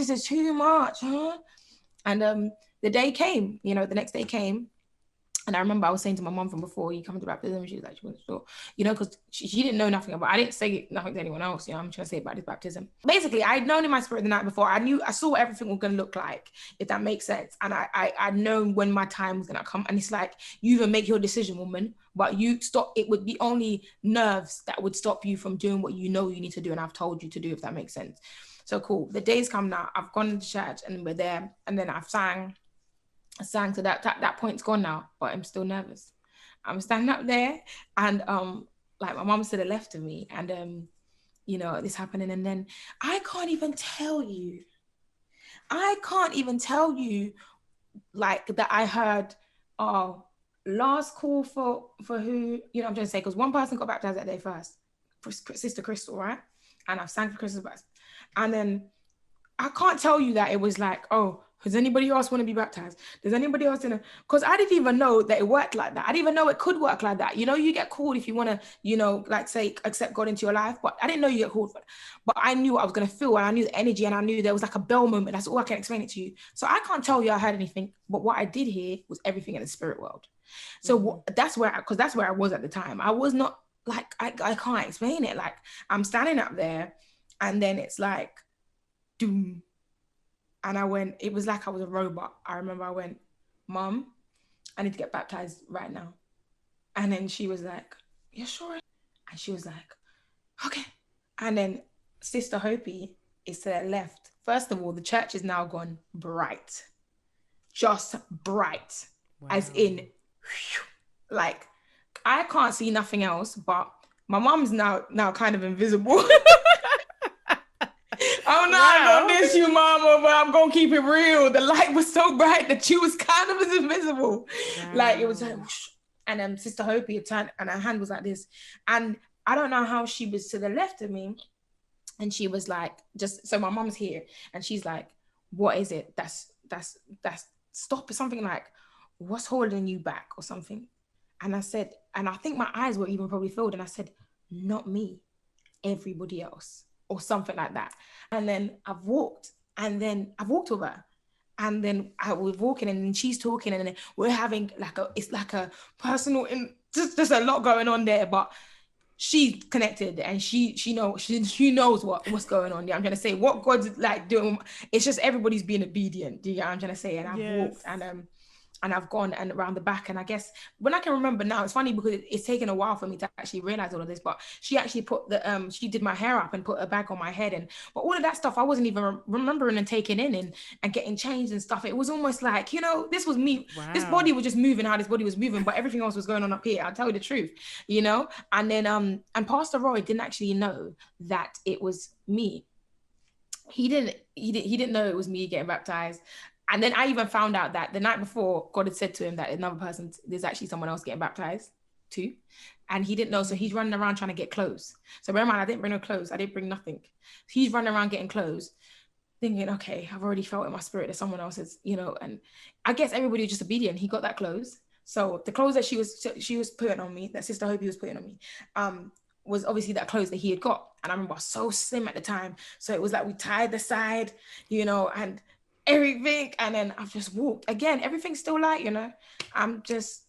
huh? And the day came, the next day came. And I remember I was saying to my mom from before you come to baptism, she was like, she wasn't sure, because she didn't know nothing about it. I didn't say nothing to anyone else, I'm trying to say about this baptism. Basically, I'd known in my spirit the night before. I saw what everything was going to look like, if that makes sense. And I'd known when my time was going to come. And it's like, you even make your decision, woman, but you stop. It would be only nerves that would stop you from doing what you know you need to do. And I've told you to do, if that makes sense. So cool. The days come now. I've gone to church and we're there. And then I've sang to that point's gone now, but I'm still nervous. I'm standing up there, and like my mom's to the left of me, and this happening, and then I can't even tell you like that I heard, oh, last call for who, I'm trying to say, because one person got baptized that day first, Sister Crystal, right? And I've sang for Crystal, and then I can't tell you that it was like, oh, does anybody else want to be baptized? Does anybody else because I didn't even know that it worked like that. I didn't even know it could work like that. You get called if you want to, like say, accept God into your life. But I didn't know you get called for that. But I knew what I was going to feel, and I knew the energy, and I knew there was like a bell moment. That's all I can explain it to you. So I can't tell you I heard anything, but what I did hear was everything in the spirit world. So that's where I was at the time. I was not like, I can't explain it. Like, I'm standing up there, and then it's like, doom. And I went, it was like I was a robot. I remember I went, Mom, I need to get baptized right now. And then she was like, you sure? And she was like, okay. And then Sister Hopi is to the left. First of all, the church is now gone bright. Just bright. Wow. As in, whew, like, I can't see nothing else, but my mom's now kind of invisible. I'm not gonna diss you, mama, but I'm gonna keep it real. The light was so bright that she was kind of invisible. Wow. Like, it was like, whoosh. And Sister Hopi had turned, and her hand was like this. And I don't know how she was to the left of me. And she was like, so my mom's here, and she's like, what is it? That's stop. It's something like, what's holding you back or something? And I said, and I think my eyes were even probably filled, and I said, not me, everybody else. Or something like that. And then I've walked with her. And then I was walking, and then she's talking, and then we're having it's like a personal, just a lot going on there, but she's connected, and she knows what's going on. Yeah, I'm trying to say what God's like doing. It's just everybody's being obedient. Yeah, I'm trying to say, and I've walked, and I've gone and around the back. And I guess when I can remember now, it's funny because it's taken a while for me to actually realize all of this, but she actually put she did my hair up and put a bag on my head. But all of that stuff, I wasn't even remembering and taking in and getting changed and stuff. It was almost like, this was me. Wow. This body was just moving how this body was moving, but everything else was going on up here. I'll tell you the truth, And then, and Pastor Roy didn't actually know that it was me. He didn't know it was me getting baptized. And then I even found out that the night before, God had said to him that another person, there's actually someone else getting baptized too. And he didn't know. So he's running around trying to get clothes. So bear in mind, I didn't bring no clothes. I didn't bring nothing. He's running around getting clothes, thinking, okay, I've already felt in my spirit that someone else is, and I guess everybody was just obedient. He got that clothes. So the clothes that she was putting on me, that Sister Hopi was putting on me, was obviously that clothes that he had got. And I remember I was so slim at the time. So it was like we tied the side, and everything, and then I've just walked again. Everything's still light, I'm just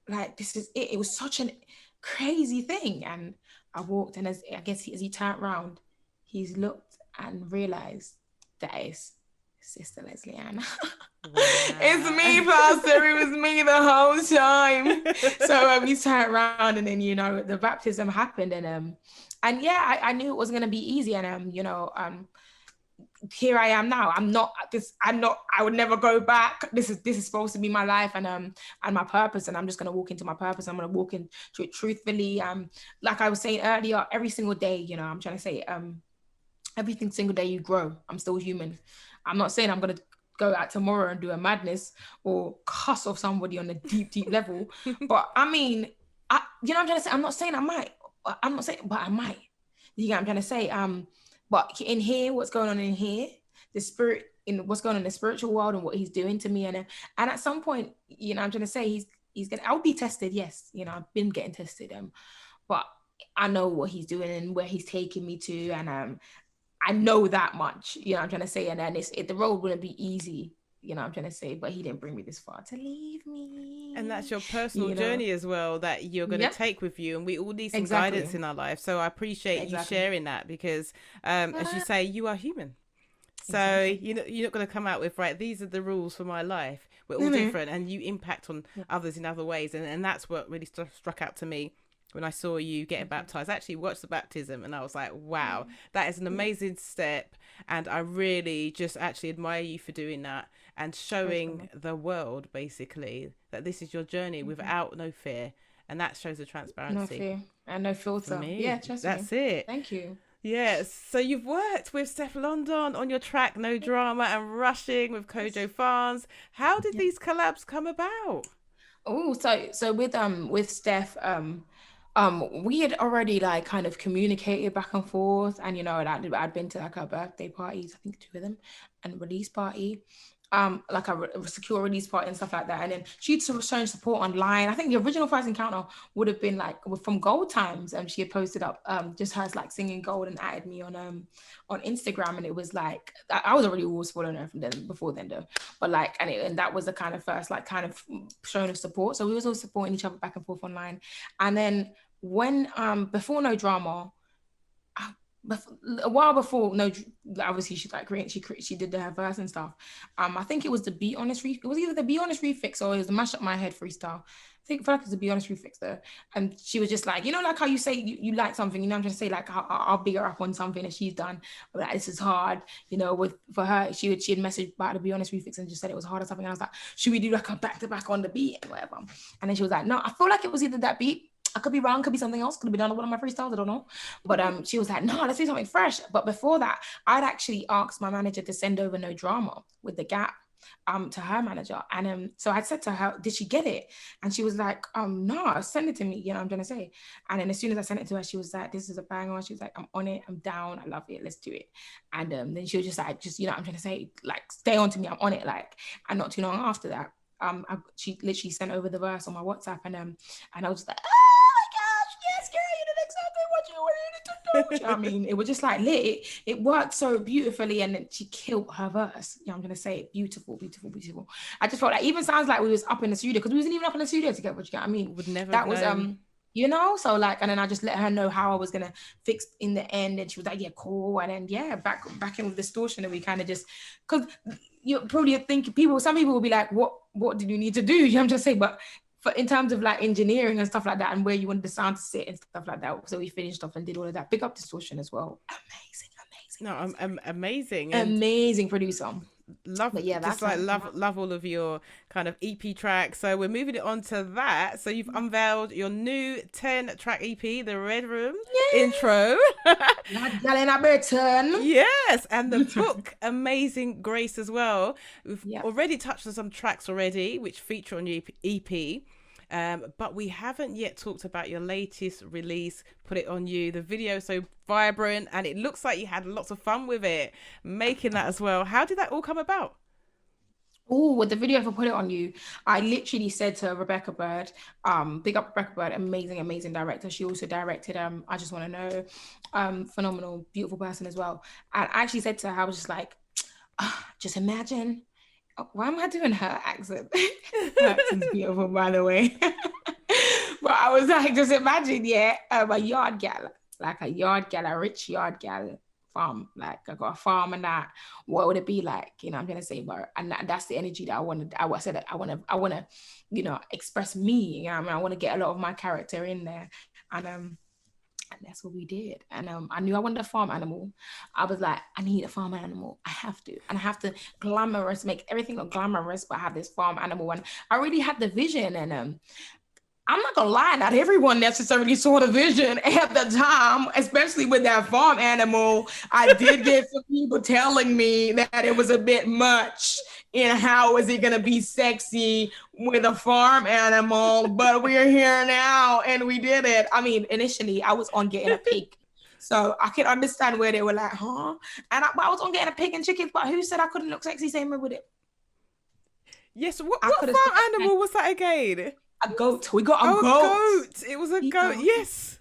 like, this is it. It was such a crazy thing, and I walked, and as he turned around, he's looked and realized that it's Sister Leslie Ann. Wow. It's me, Pastor. It was me the whole time. So he turned around, and then the baptism happened, and yeah, I knew it wasn't gonna be easy, and here I am now. I would never go back. This is supposed to be my life and my purpose, and I'm just gonna walk into my purpose. I'm gonna walk into it truthfully. Like I was saying earlier, every single day, I'm trying to say, every single day you grow. I'm still human. I'm not saying I'm gonna go out tomorrow and do a madness or cuss off somebody on a deep level. But I mean, what I'm trying to say. I'm not saying I might. I'm not saying, but I might. You get what I'm trying to say? But in here, what's going on in here, the spirit in what's going on in the spiritual world and what he's doing to me, and at some point, I'm trying to say he's gonna. I'll be tested. Yes, I've been getting tested. But I know what he's doing and where he's taking me to, and I know that much. I'm trying to say, and then the road wouldn't be easy. I'm trying to say, but he didn't bring me this far to leave me. And that's your personal journey as well that you're going to take with you. And we all need some guidance in our life. So I appreciate you sharing that because, as you say, you are human. So you're not going to come out with, right, these are the rules for my life. We're all different and you impact on others in other ways. And that's what really struck out to me when I saw you getting baptized. I actually watched the baptism and I was like, wow, that is an amazing step. And I really just actually admire you for doing that and showing the world basically that this is your journey without no fear. And that shows the transparency. No fear and no filter. Yeah, trust me. That's it. Thank you. Yes. So you've worked with Stefflon Don on your track No Drama and Rushing with Kojo Funds. How did these collabs come about? Oh, so with Steph, we had already like kind of communicated back and forth, and I'd been to like her birthday parties, I think 2 of them, and release party, like a secure release party and stuff like that. And then she'd shown support online. I think the original first encounter would have been like from Gold Times, and she had posted up just her like singing Gold and added me on Instagram, and it was like I was already always following her before then though, but like and that was the kind of first like kind of showing of support. So we was all supporting each other back and forth online. And then when before No Drama, a while before, no, obviously she like she did her verse and stuff. I think it was the Be Honest it was either the Be Honest refix or it was the Mash Up My Head freestyle. I feel like it's the Be Honest refix though. And she was just like, like how you say you like something, I'm just say like I'll big her up on something that she's done. Like, this is hard, for her. She had messaged about the Be Honest refix and just said it was hard or something. I was like, should we do like a back to back on the beat and whatever? And then she was like, no, I feel like it was either that beat. I could be wrong, could be something else, could have been done on one of my freestyles, I don't know. But she was like, no, let's do something fresh. But before that, I'd actually asked my manager to send over No Drama with the Gap to her manager. And so I said to her, did she get it? And she was like, no, send it to me, I'm trying to say. And then as soon as I sent it to her, she was like, this is a banger. She was like, I'm on it, I'm down, I love it, let's do it. And then she was just like, I'm trying to say, like, stay on to me, I'm on it, like. And not too long after that, she literally sent over the verse on my WhatsApp, and I was like, I mean, it was just like lit. It worked so beautifully, and then she killed her verse. I'm gonna say it. Beautiful. I just felt like even sounds like we was up in the studio, because we wasn't even up in the studio together. You get what I mean? Would never. That was so like, and then I just let her know how I was gonna fix in the end, and she was like, yeah, cool. And then back in with Distortion, and we kind of just, because you probably think some people will be like, what did you need to do? I'm just saying, but in terms of like engineering and stuff like that, and where you wanted the sound to sit and stuff like that, so we finished off and did all of that. Big up Distortion as well. Amazing. No, amazing. Amazing producer. Love, just like love all of your kind of EP tracks. So we're moving it on to that. So you've unveiled your new 10-track EP, The Red Room intro. Gyal Inna Britain. Yes, and the book Amazing Grace as well. We've already touched on some tracks already, which feature on your EP. But we haven't yet talked about your latest release, Put It On You. The video is so vibrant, and it looks like you had lots of fun with it, making that as well. How did that all come about? Oh, with the video for Put It On You, I literally said to Rebecca Bird, big up Rebecca Bird, amazing director. She also directed I Just Want to Know, phenomenal, beautiful person as well. And I actually said to her, I was just like, just imagine. Why am I doing her accent? Her accent's beautiful, by the way. But I was like, just imagine, a yard gal like a yard gal, a rich yard gal farm. Like I got a farm and that. What would it be like? You know, I'm gonna say, but and that's the energy that I wanted. I said that I want to, you know, express me. You know, I mean, I want to get a lot of my character in there, and that's what we did. And I knew I wanted a farm animal. I was like, I need a farm animal. I have to. And I have to glamorous, make everything look glamorous, but have this farm animal. And I really had the vision. And I'm not gonna lie, not everyone necessarily saw the vision at the time, especially with that farm animal. I did get some people telling me that it was a bit much in how is it gonna be sexy with a farm animal, but we're here now and we did it. I mean, initially I was on getting a pig. So I can understand where they were like, huh? And I was on getting a pig and chickens, but who said I couldn't look sexy same way with it? What farm animal was that again? A goat. We got a goat. It was a goat. Yes.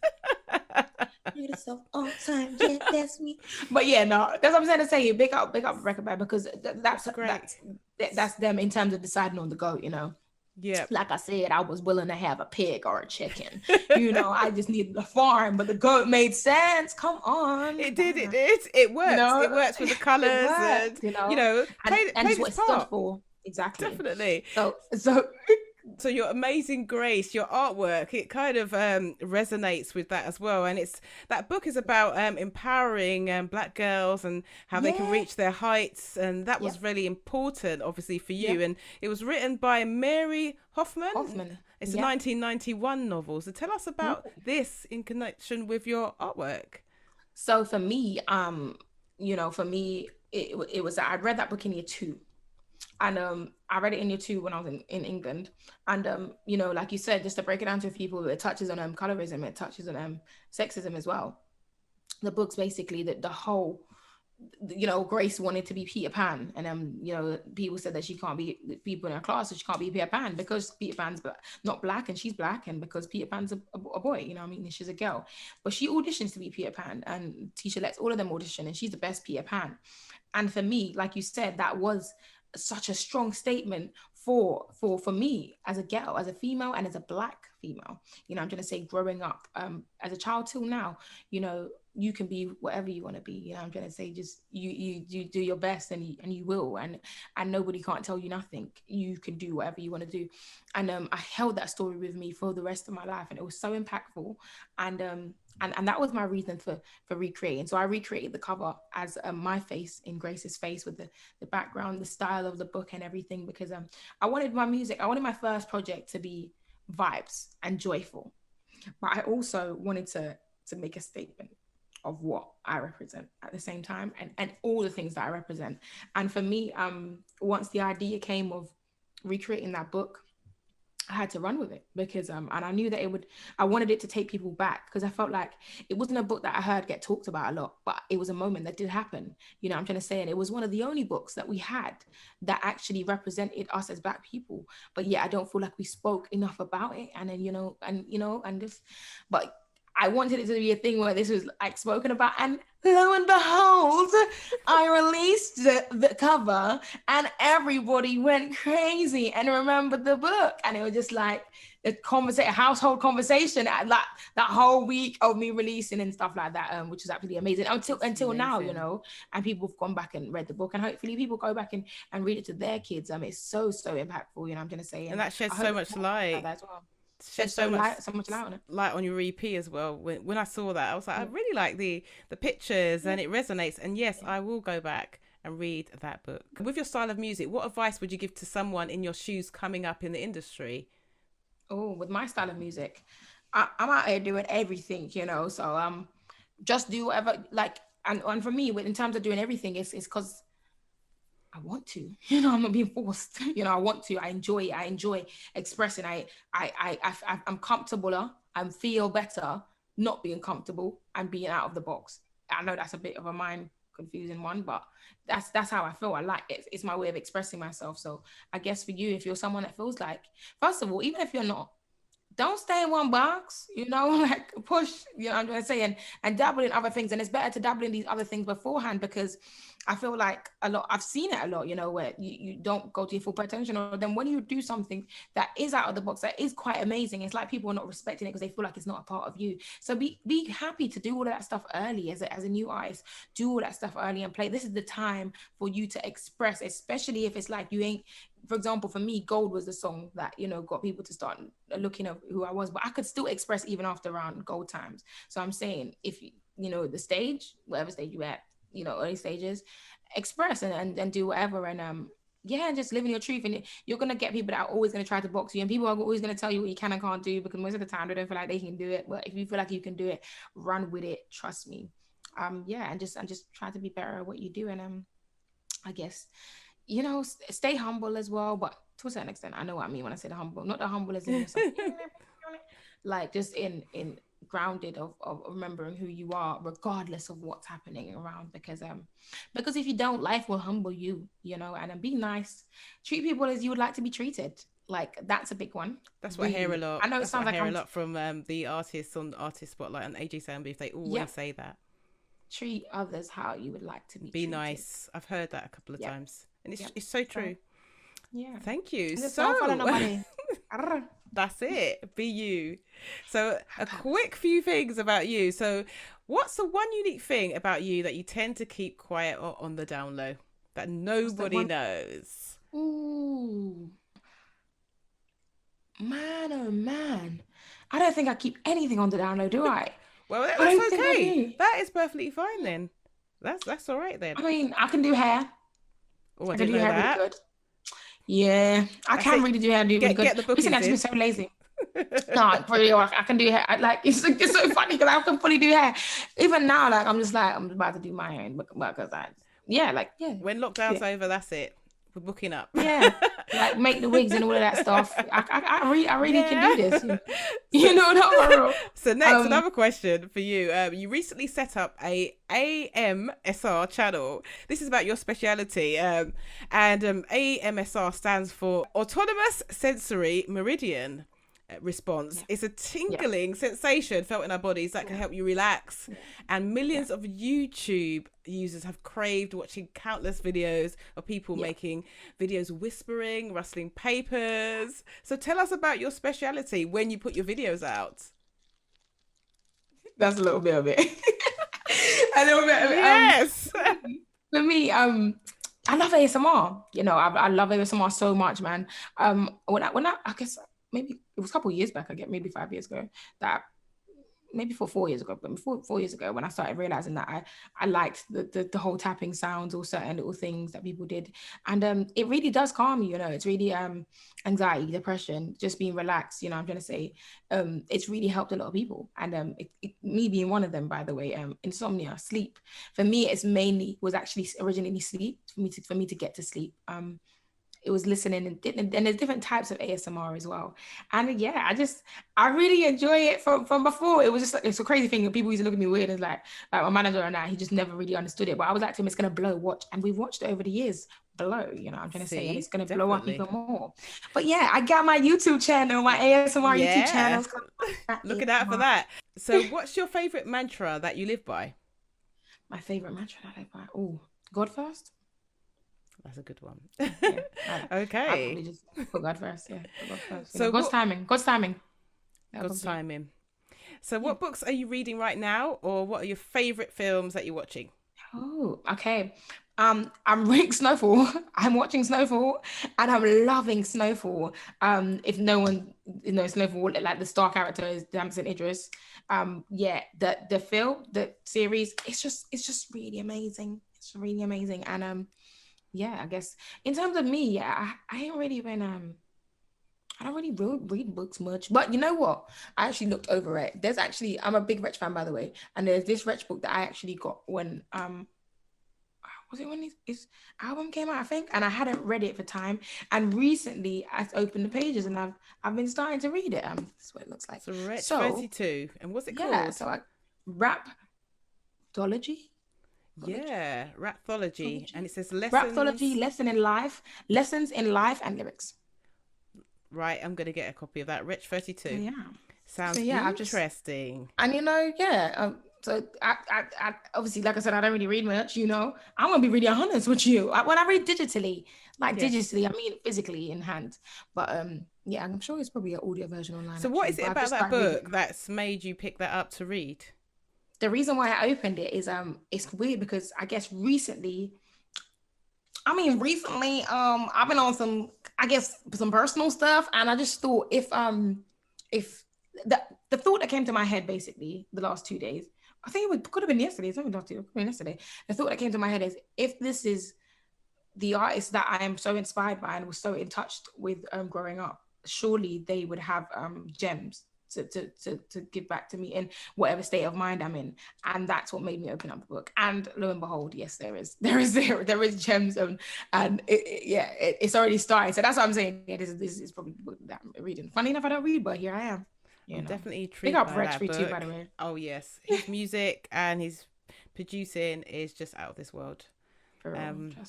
All time. Yeah, that's me. But yeah, no, that's what I'm saying to say. Big up Record Band, because that's them in terms of deciding on the goat, you know. Yeah. Like I said, I was willing to have a pig or a chicken. You know, I just needed a farm, but the goat made sense. Come on. It did. It works. You know? It works with the colours and you know, played what its it stood part. for. Exactly. Definitely. So your amazing grace, your artwork, it kind of resonates with that as well. And that book is about empowering Black girls and how they can reach their heights. And that was really important, obviously, for you. And it was written by Mary Hoffman. It's a 1991 novel. So tell us about this in connection with your artwork. So for me, you know, it was, I read that book in year 2. And I read it in year 2 when I was in England. And, you know, like you said, just to break it down to a few people, it touches on colorism, it touches on sexism as well. The book's basically the whole, you know, Grace wanted to be Peter Pan. And, you know, people said that she can't be, people in her class, so she can't be Peter Pan because Peter Pan's not Black and she's Black, and because Peter Pan's a boy, you know what I mean? And she's a girl. But she auditions to be Peter Pan, and Tisha lets all of them audition, and she's the best Peter Pan. And for me, like you said, that was such a strong statement for me as a girl, as a female, and as a Black female. You know, I'm going to say growing up as a child till now, you know, you can be whatever you want to be. You know, I'm going to say just you do your best, and you will, and nobody can't tell you nothing. You can do whatever you want to do. And I held that story with me for the rest of my life, and it was so impactful. And that was my reason for recreating. So I recreated the cover as my face in Grace's face, with the background, the style of the book and everything, because I wanted my first project to be vibes and joyful. But I also wanted to make a statement of what I represent at the same time, and all the things that I represent. And for me, once the idea came of recreating that book, I had to run with it, because and I knew that I wanted it to take people back, because I felt like it wasn't a book that I heard get talked about a lot, but it was a moment that did happen. You know, I'm trying to say, and it was one of the only books that we had that actually represented us as Black people. But yeah, I don't feel like we spoke enough about it. And then, but I wanted it to be a thing where this was like spoken about, and lo and behold, I released the cover and everybody went crazy and remembered the book. And it was just like a household conversation that whole week of me releasing and stuff like that, which is absolutely amazing until now, you know, and people have gone back and read the book, and hopefully people go back and read it to their kids. It's so impactful, you know, I'm going to say. And that sheds so much light. As well. Shed so much light on it. Light on your EP as well. When I saw that, I was like, I really like the pictures, and it resonates. And yes, I will go back and read that book. With your style of music, what advice would you give to someone in your shoes coming up in the industry? Oh, with my style of music, I'm out here doing everything, you know. So just do whatever, like, and for me, in terms of doing everything, it's because I want to, you know, I'm not being forced, you know, I want to, I enjoy expressing. I'm comfortable. I feel better not being comfortable and being out of the box. I know that's a bit of a mind confusing one, but that's how I feel. I like it. It's my way of expressing myself. So I guess for you, if you're someone that feels like, first of all, even if you're not, don't stay in one box, you know, like push, you know what I'm trying to say, and dabble in other things. And it's better to dabble in these other things beforehand, because I feel like I've seen it a lot, you know, where you don't go to your full potential, or then when you do something that is out of the box, that is quite amazing, it's like people are not respecting it because they feel like it's not a part of you. So be happy to do all of that stuff early as a new artist. Do all that stuff early and play. This is the time for you to express, especially if it's like you ain't, for example, for me, Gold was the song that, you know, got people to start looking at who I was, but I could still express even after around Gold times. So I'm saying, if you know the stage, whatever stage you at, you know, early stages, express and do whatever, and yeah, just living your truth. And you're gonna get people that are always gonna try to box you, and people are always gonna tell you what you can and can't do, because most of the time they don't feel like they can do it. But if you feel like you can do it, run with it, trust me. Yeah, and just try to be better at what you do. And I guess, you know, stay humble as well, but to a certain extent. I know what I mean when I say the humble, not the humble as in yourself, like just in grounded of remembering who you are regardless of what's happening around, because if you don't, life will humble you, you know. And then be nice, treat people as you would like to be treated. Like, that's a big one. That's what I hear a lot. I know it sounds like a lot from the artists on Artist Spotlight and AJ Soundbooth. They always say that. Treat others how you would like to be treated. Nice. I've heard that a couple of times, and it's so true. Yeah. Thank you. So follow nobody. That's it. Be you. So a quick few things about you. So what's the one unique thing about you that you tend to keep quiet or on the down low that nobody knows? Ooh. Man, oh man. I don't think I keep anything on the down low, do I? Well, that's okay. That is perfectly fine then. That's all right then. I mean, I can do hair. Oh, I can do hair really good. Yeah, I can really do hair really good. Get the bookings in. Actually, so lazy. No, for real, I can do hair. Like, it's so funny because I can fully do hair. Even now, like, I'm about to do my hair because When lockdown's over, that's it. We're booking up. Yeah, like make the wigs and all of that stuff. I really can do this. You know what I'm So next, another question for you. You recently set up a AMSR channel. This is about your speciality. And AMSR stands for Autonomous Sensory Meridian Response. It's a tingling sensation felt in our bodies that can help you relax, and millions of YouTube users have craved watching countless videos of people making videos whispering, rustling papers. So tell us about your speciality when you put your videos out. That's a little bit of it. A little bit of it. Yes. For me, I love ASMR. You know, I love ASMR so much, man. When I guess maybe it was a couple of years back, maybe 5 years ago, that maybe 4 years ago, but before 4 years ago, when I started realizing that I liked the whole tapping sounds or certain little things that people did. And it really does calm you, you know. It's really anxiety, depression, just being relaxed, you know, I'm trying to say. It's really helped a lot of people. And me being one of them, by the way, insomnia, sleep. For me, was actually originally sleep, for me to get to sleep. It was listening, and there's different types of ASMR as well. And yeah, I really enjoy it from before. It was just like, it's a crazy thing. People used to look at me weird, and like my manager and he just never really understood it. But I was like to him, it's gonna blow, watch. And we've watched it over the years blow, you know, I'm trying to say, and it's gonna blow up even more. But yeah, I got my YouTube channel, my ASMR YouTube channel. Looking out for that. So what's your favorite mantra that you live by? My favorite mantra that I live by? Oh, God first. That's a good one. Yeah, okay. I probably just put God first. Yeah, God first. So God's timing. God's timing. God's timing. So what books are you reading right now, or what are your favorite films that you're watching? Oh, okay. I'm reading Snowfall. I'm watching Snowfall, and I'm loving Snowfall. If no one knows Snowfall, like the star character is Damson Idris. The film, the series, it's just really amazing. It's really amazing. And I guess in terms of me, I ain't really been I don't really read books much, but you know what? I actually looked over it. I'm a big Wretch fan, by the way, and there's this Wretch book that I actually got when was it when his album came out, I think, and I hadn't read it for time, and recently I opened the pages and I've been starting to read it. That's what it looks like. So Wretch 32, and what's it called? Yeah, so Rapthology. Yeah, Rapthology, and it says Rapthology, lessons in life and lyrics. Right, I'm going to get a copy of that. Rich 32. Yeah. Sounds So yeah, interesting. and so I obviously, like I said, I don't really read much. I'm gonna be really honest with you. When I read digitally, Yes. digitally, I mean physically in hand. But yeah, I'm sure it's probably an audio version online. So what actually, is it but I've about just that started reading book that's made you pick that up to read? The reason why I opened it is it's weird because I guess recently, I've been on some personal stuff, and I just thought if the thought that came to my head basically the last 2 days, I think could have been yesterday. It's not even last 2 days, it could have been yesterday. The thought that came to my head is, if this is the artist that I am so inspired by and was so in touch with growing up, surely they would have gems to give back to me in whatever state of mind I'm in. And that's what made me open up the book. And lo and behold, yes, there is gems, and it's already starting. So that's what I'm saying. Yeah, this is probably the book that I'm reading. Funny enough, I don't read, but here I am. I'm definitely Big intrigued up by Rex that for book. too, by the way. Oh yes, his music and his producing is just out of this world.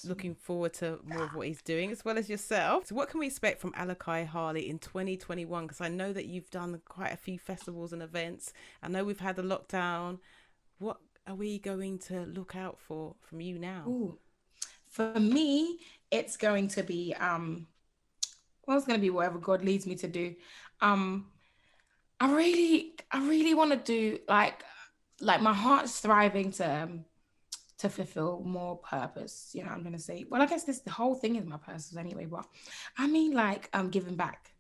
Looking forward to more of what he's doing, as well as yourself. So what can we expect from Alakai Harley in 2021? Because I know that you've done quite a few festivals and events. I know we've had the lockdown. What are we going to look out for from you now? Ooh. For me, it's going to be it's going to be whatever God leads me to do. I really want to do like my heart's thriving to fulfill more purpose. I'm gonna say, well, I guess the whole thing is my purpose anyway, but I mean, giving back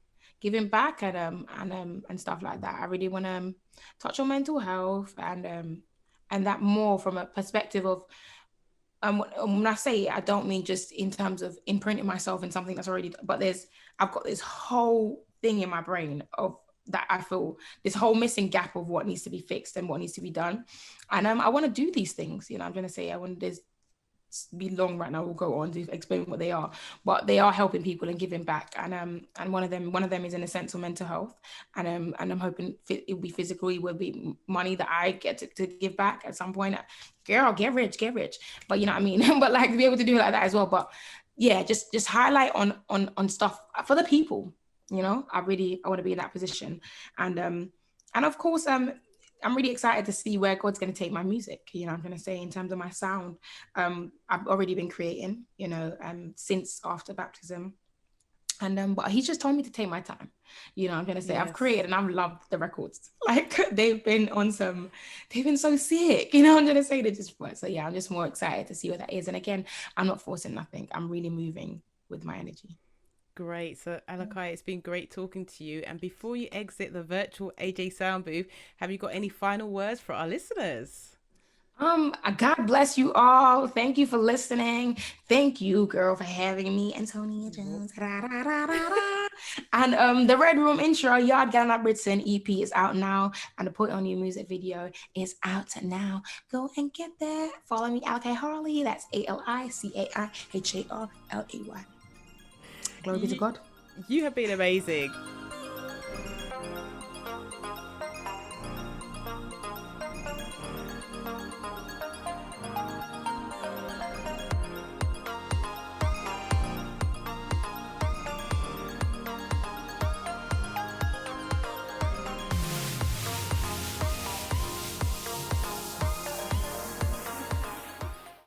and stuff like that. I really want to touch on mental health and that more from a perspective of when I say it, I don't mean just in terms of imprinting myself in something that's already, but I've got this whole thing in my brain of that I feel this whole missing gap of what needs to be fixed and what needs to be done. And I want to do these things. I'm going to say, I want this be long right now. We'll go on to explain what they are, but they are helping people and giving back. And one of them is in a sense of mental health. And I'm hoping it will be physical. It will be money that I get to give back at some point. Girl, get rich. But you know what I mean? But to be able to do it like that as well. But yeah, just highlight on stuff for the people. I want to be in that position. And of course, I'm really excited to see where God's going to take my music. I'm going to say in terms of my sound, I've already been creating, since after baptism. And but he's just told me to take my time. I'm going to say, yes. I've created and I've loved the records. They've been so sick. I'm going to say they just work. So yeah, I'm just more excited to see what that is. And again, I'm not forcing nothing. I'm really moving with my energy. Great. So Alakai, it's been great talking to you. And before you exit the virtual AJ Soundbooth, have you got any final words for our listeners? God bless you all. Thank you for listening. Thank you, girl, for having me. Antonia Jones. And the Red Room intro, Gyal Inna Britain EP is out now. And the Put On You music video is out now. Go and get there. Follow me, Alicai Harley. That's ALICAI HARLAY. Glory be to God. You have been amazing.